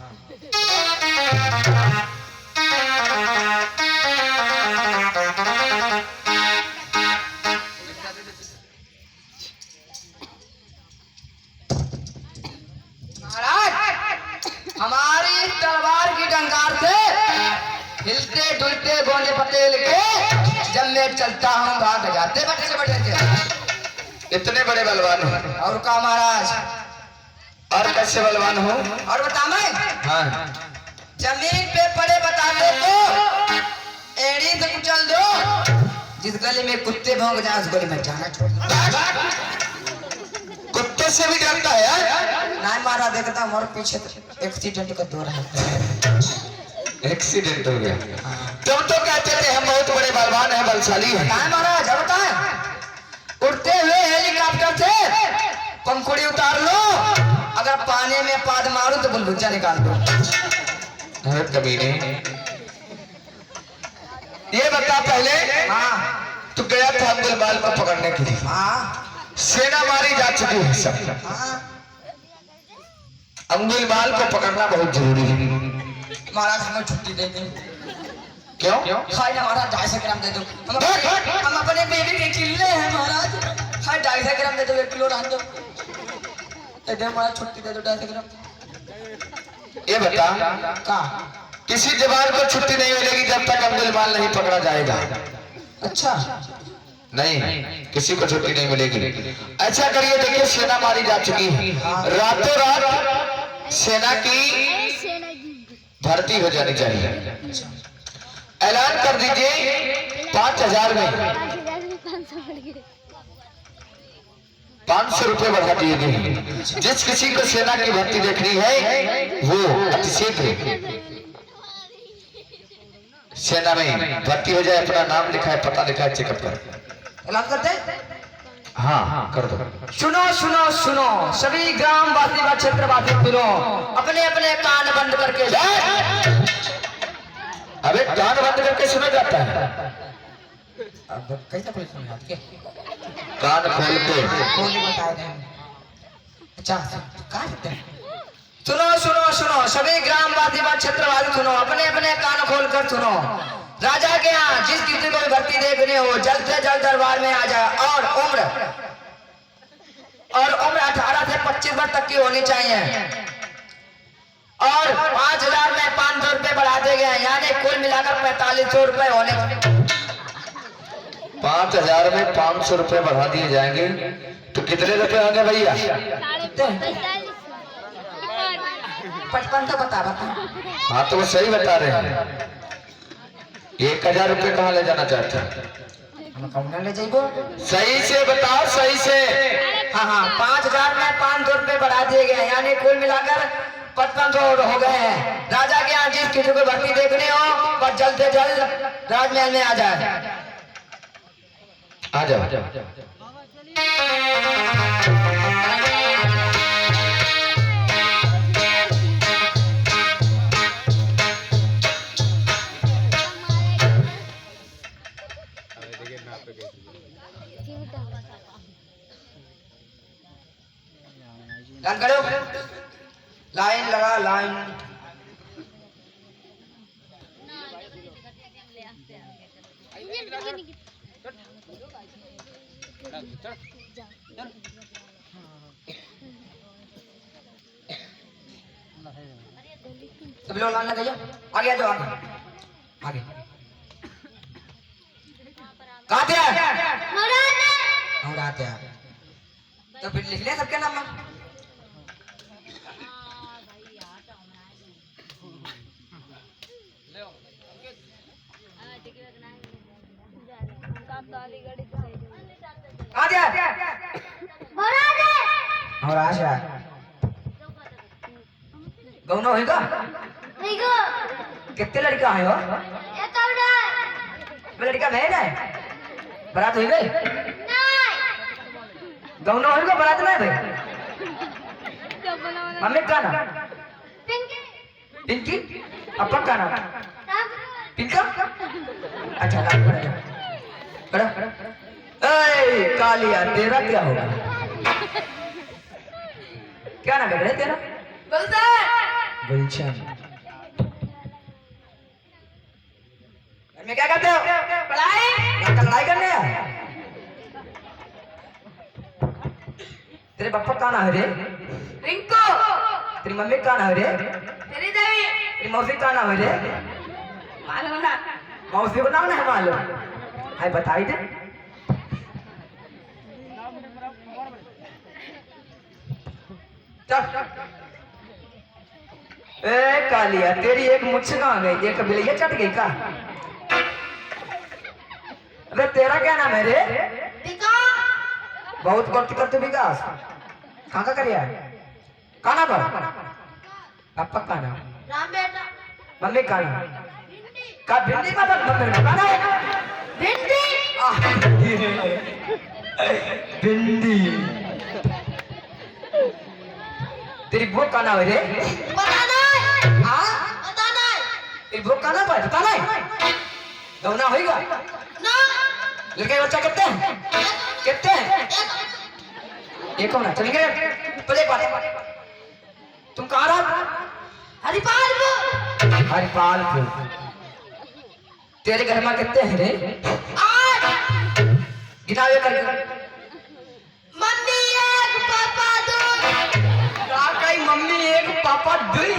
हम हिलते डुलते गोंडे पटेल के जब मैं चलता हूँ भाग जाते बटे से बटे इतने बड़े बलवान हो और का महाराज और कैसे बलवान हो? और बता मैं हाँ जमीन पे पड़े बता दो तो एड़ी से कुचल दो जिस गली में कुत्ते भौंक जाए उस गली में जाना छोड़ कुत्ते से भी डरता है यार? नहीं मारा देखता हूँ और पीछे एक्सीडेंट का दौर है एक्सीडेंट हो गया। तुम तो कहते थे हम बहुत बड़े बलवान हैं, बलशाली हैं। बताए महाराज बताए उड़ते हुए हेलीकॉप्टर से पंखुड़ी उतार लो अगर पानी में पाद मारू तो बुलबुच्चा निकाल दो अरे कमीने ये बता पहले हाँ तू गया था गुलमाल को पकड़ने के लिए, हाँ सेना मारी जा चुकी है सब, हाँ अंगुलमाल को पकड़ना बहुत जरूरी है। महाराज हमें छुट्टी दे दें क्यों? खाई ना महाराज 250 ग्राम दे दो हम अपने बेबी के किले हैं महाराज खाई 250 ग्राम दे दो 1 किलो डाल दो दे दे महाराज छुट्टी दे दो 250 ग्राम ये बता का किसी जवान को छुट्टी नहीं मिलेगी जब तक अंगुलमाल नहीं पकड़ा जाएगा। अच्छा नहीं किसी को छुट्टी नहीं मिलेगी। ऐसा करिए देखिए सेना मारी जा चुकी है, रातों रात सेना की भर्ती हो जानी चाहिए। ऐलान कर दीजिए 5000 में 500 रुपए बढ़ा दिए गए। जिस किसी को सेना की भर्ती देखनी है वो अतिशीघ्र सेना में भर्ती हो जाए, अपना नाम लिखा है, पता लिखा है, चेकअप कर। ऐलान करते हाँ कर दो। सुनो सुनो सुनो सभी ग्रामवासी व क्षेत्रवासी सुनो अपने अपने कान बंद करके अबे कान बंद करके सुना जाता है? अब कैसे पुलिस सुन जाती है कान खोल के बोली बताए नहीं अच्छा कहाँ जाते हैं सुनो सुनो सुनो सभी ग्रामवासी व क्षेत्रवासी सुनो अपने अपने कान खोल कर सुनो राजा के यहाँ जिस किसी को भी भर्ती देखने हो जल्द से जल्द दरबार में आ जाए और उम्र 18 से 25 वर्ष तक की होनी चाहिए और 5000 में 500 रुपए बढ़ा दिए गए यानी कुल मिलाकर 4500 रुपए होने 5000 में 500 रुपए बढ़ा दिए जाएंगे तो कितने रुपए होंगे भैया? 55 तो बता हाँ तो वो सही बता रहे हैं। 1000 रुपए कहाँ ले जाना चाहते हैं? हम कौन ले जाइबो सही से बताओ, सही से। हाँ 5000 में 500 रुपए बढ़ा दिए गए यानी कुल मिलाकर 5500 हो गए हैं। राजा के यहाँ जिस किसी को भर्ती देखने हो बस जल्द से जल्द राजमहल में आ जाए। आ जाओ। लाइन करो लाइन लगा लाइन सब लोग लाइन लगाइए आगे आ जाओ आगे कहाँ थे हम आते हैं तो फिर लिख लिया सबके नाम आ गया और आशा गौनो होगा कितने लड़का है हो लड़का भेज है बारात हुई गई गौनो होगा बारात नहीं भाई मम्मी का नाम पिंकी अपा का नाम पिंका अच्छा नाम बड़ा कालिया तेरा क्या होगा क्या नाम है तेरा गुलशन में क्या करते हो पढ़ाई लड़ाई करने तेरे पापा का नाम है रे रिंकू तेरी मम्मी का नाम है रे तेरी मौसी का नाम है रे मालूम ना मौसी को नाम नहीं मालूम है बताई दे चल ए कालिया तेरी एक मुझ कहाँ गई एक बिलैया चट गई का अरे तेरा क्या नाम है रे बहुत गलती करते विकास कहाँ का करिया कहाँ पर पापा का नाम राम बेटा मम्मी का नाम का भिंडी का मम्मी का नाम भिंडी भिंडी तेरी बुक का नाम है रे पता नहीं हाँ पता नहीं तेरी बुक का नाम पता नहीं गौना होएगा ना लड़के बच्चा कितने हैं एक होना चल गए पहले बात तुम कहाँ रहा हरिपालपुर हरिपालपुर तेरे घर में कितने हैं रे 8 गिनावे करके मम्मी 1 पापा 2 का कई मम्मी एक पापा दुई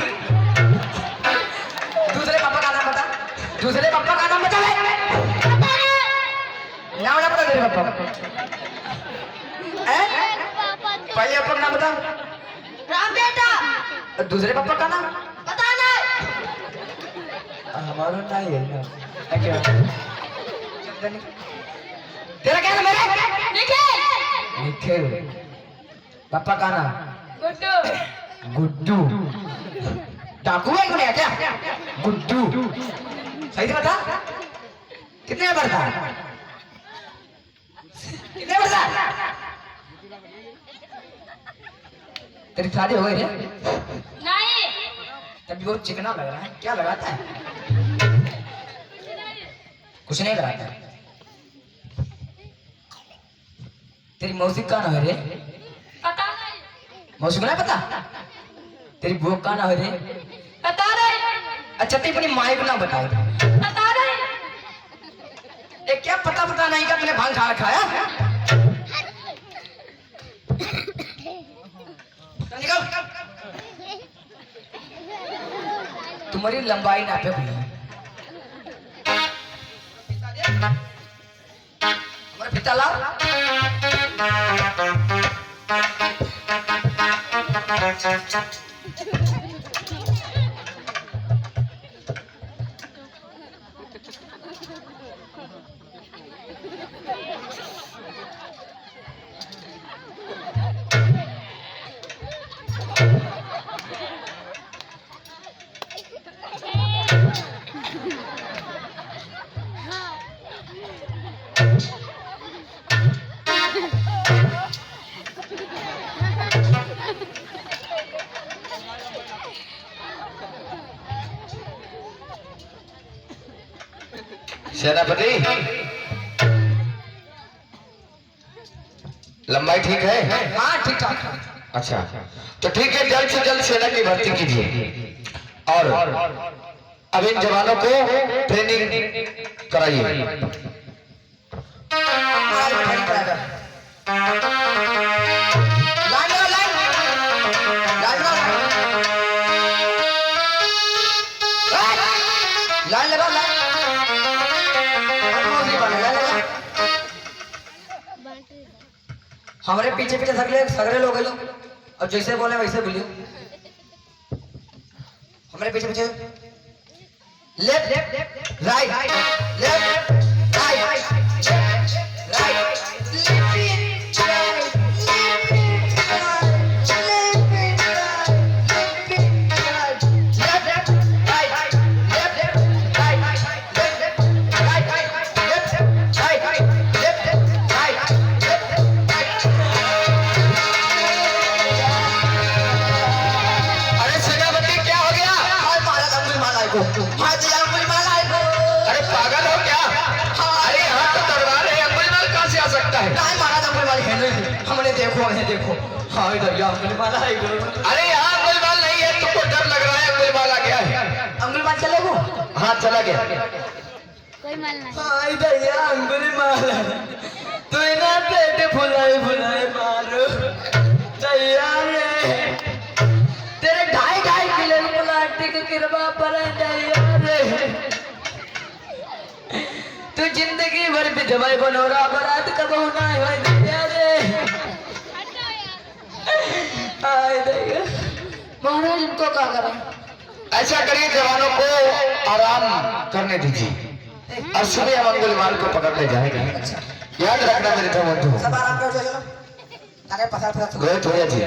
दूसरे पापा का नाम बता दूसरे पापा का नाम बता पता नहीं नाम ना बता तेरे पापा पापा 2 पहले पापा का नाम बता राम बेटा और दूसरे पापा का नाम पता नहीं हमारा नहीं है ना तेरा क्या नाम है निखिल निखिल पापा का नाम गुड्डू गुड्डू डाकू है कौन है क्या गुड्डू सही से बता कितने बढ़ता कितने बढ़ता तेरी शादी हो गई रे नहीं तभी बहुत चिकना लग रहा है क्या लगाता है कुछ नहीं लगाता है तेरी मौसी का नाम है रे पता नहीं मौसी को नहीं पता तेरी बुआ का नाम है रे पता नहीं अच्छा तेरी अपनी माँ को ना बताओ पता नहीं ये क्या पता नहीं का तूने भांग खा रखा है चल निकल तुम्हारी लंबाई नापे भैया हमारे पिता लाओ सेनापति लंबाई ठीक है हाँ ठीक ठाक अच्छा तो ठीक है जल्द से जल्द सेना की भर्ती कीजिए और अब इन जवानों को ट्रेनिंग कराइए लाइन लगा हमारे पीछे पीछे सगरे लोग लो और जैसे बोले वैसे बोलियो हमारे पीछे पीछे लेफ्ट राइट लेफ्ट राइट अरे पागल हो क्या अरे यहाँ तो दरबार है अंगुलीमाल कहाँ से आ सकता है नहीं महाराज अंगुलीमाल है नहीं हमने देखो हाँ इधर या अंगुलीमाल है अरे यहाँ अंगुलीमाल नहीं है तुमको डर लग रहा है अंगुलीमाल आ गया है अंगुलीमाल चले वो हाँ चला गया कोई माल नहीं हाँ इधर या अंगुलीमाल तू ना पेट फुलाए मारो तैयार है तेरे 2.5 किलो प्लास्टिक किरवा पर तैयार है तू जिंदगी भर बिधवाई बनोरा बरात कब होना है भाई दिया रे आए देगा महाराज इनको क्या करें? ऐसा करिए जवानों को आराम करने दीजिए और सुबह मंगलवार को पकड़ने जाएंगे। याद रखना मेरे तो बंधु। सब आराम करो चलो ताकि पसार पसार गोविंद भैया जी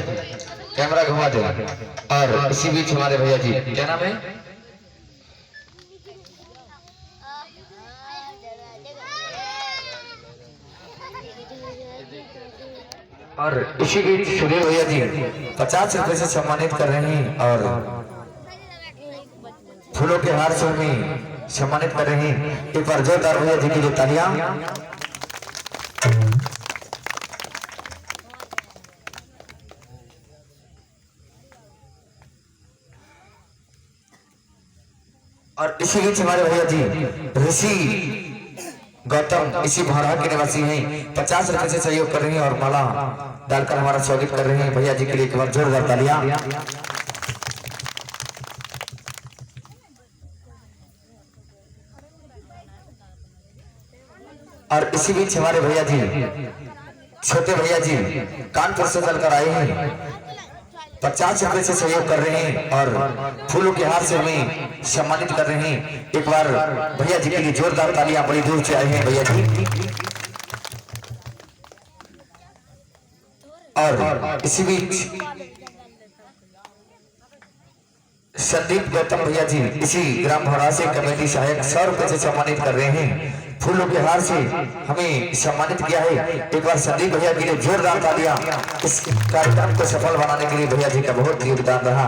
कैमरा घुमा दे और इसी बीच हमारे भैया जी क्या नाम है और इसी बीच सूर्य भैया जी 50 रुपए से सम्मानित कर रहे हैं और फूलों के हार से हमें सम्मानित कर रहे हैं। एक बार जोरदार भैया जी की जो तालियां। और इसी बीच हमारे भैया जी ऋषि गौतम इसी भौरा के निवासी हैं 50 रुपए से सहयोग कर रहे हैं और माला डालकर हमारा स्वागत कर रहे हैं। भैया जी के लिए एक बार जोरदार तालियां। और इसी बीच हमारे भैया जी छोटे भैया जी कानपुर से चलकर आए हैं 50 रुपए से सहयोग कर रहे हैं और फूलों के हार से हमें सम्मानित कर रहे हैं। एक बार भैया जी के लिए जोरदार तालियां। बड़ी दूर से आए हैं भैया जी। और इसी बीच संदीप गौतम भैया जी इसी ग्राम भौरा से कमेटी सहायक 100 रुपए से सम्मानित कर रहे हैं। फूलों के हार से हमें सम्मानित किया है। एक बार संदीप भैया के लिए जोरदार तालियां। इस कार्यक्रम को सफल बनाने के लिए भैया जी का बहुत योगदान रहा।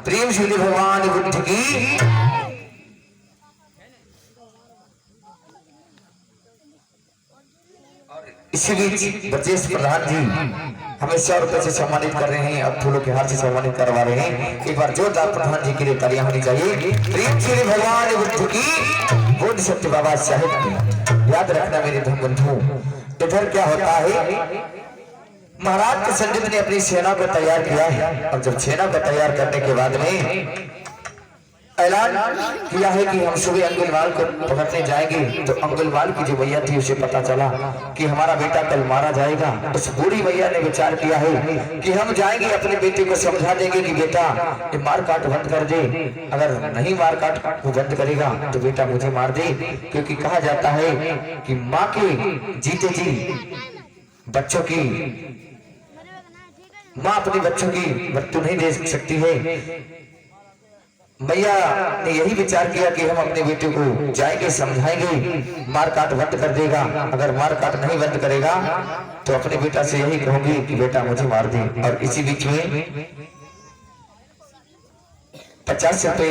प्रेम श्री भगवान बुद्ध की। इसी बीच ब्रजेश प्रधान जी हमें 100 रुपए से सम्मानित कर रहे हैं और फूलों के हार से सम्मानित करवा रहे हैं। एक बार जोरदार प्रधान जी के लिए तालियां होनी चाहिए। प्रेम श्री भगवान बुद्ध की। बोध सत्य बाबा साहेब की। याद रखना मेरे धन बंधु। इधर क्या होता है महाराज के संगीत ने अपनी सेना को तैयार किया है और जब सेना को तैयार करने के बाद में ऐलान किया है कि हम सुबह अंगुलवाल को पकड़ने जाएंगे। तो अंगुलवाल की जो भैया थी उसे पता चला कि हमारा बेटा कल मारा जाएगा। उस बूढ़ी भैया ने विचार किया है कि हम जाएंगे अपने बेटे को समझा देंगे कि बेटा ये मार काट बंद कर दे। अगर नहीं मार काट वो बंद करेगा तो बेटा मुझे मार दे। क्योंकि कहा जाता है कि माँ के जीते जी बच्चों की माँ अपने बच्चों की मृत्यु नहीं दे सकती है। मैया ने यही विचार किया कि हम अपने बेटे को जाएंगे समझाएंगे मार काट बंद कर देगा। अगर मार काट नहीं बंद करेगा तो अपने बेटा से यही कहूंगी कि बेटा मुझे मार दे। और इसी बीच में 50 रुपए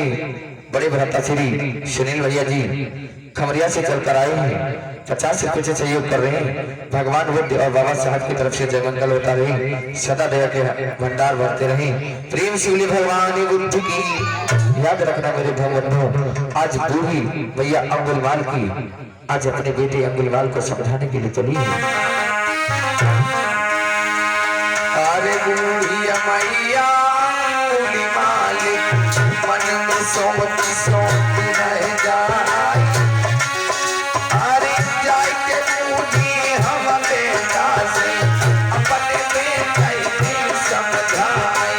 बड़े भ्राता श्री सुनील भैया जी खमरिया से चलकर आए हैं। 50 रुपए से सहयोग कर रहे हैं। भगवान बुद्ध और बाबा साहब की तरफ से जय मंगल होता रहे। सदा दया के भंडार भरते रहे। प्रेम शिवली भगवान बुद्ध की। याद रखना मेरे बंधु। आज बूढ़ी भैया अंगुलवाल की आज अपने बेटे अंगुलवाल को समझाने के लिए चली है। अरे बूढ़ी मैया मन में सोमती सोमती रह जाए। अरे जाए के बूढ़ी हम बेटा से अपने बेटे को समझाए।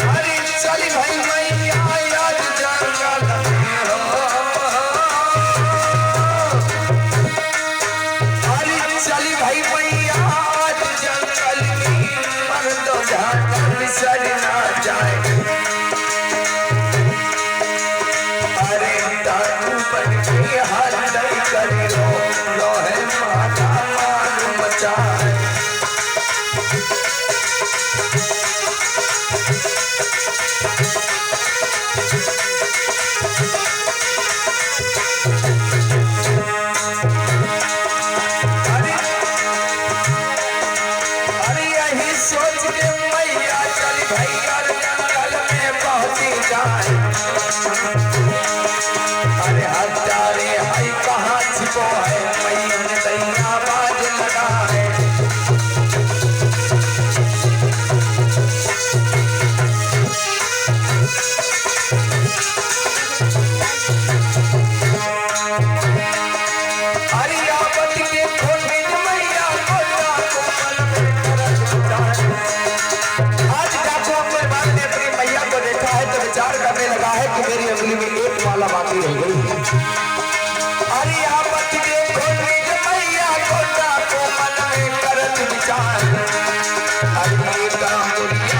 अरे चली भाई मैया आज जंगल में हो। अरे चली भाई मैया आज जंगल में पर तो झाड़ बिसर ना जाए। अरे दारू बन के हाल नहीं करे रो है माता मालूम मचाए। अरे यही सोच के मैया चली भैया जंगल अरे आपत देखो निज मैया को मन में करत विचार अरे काम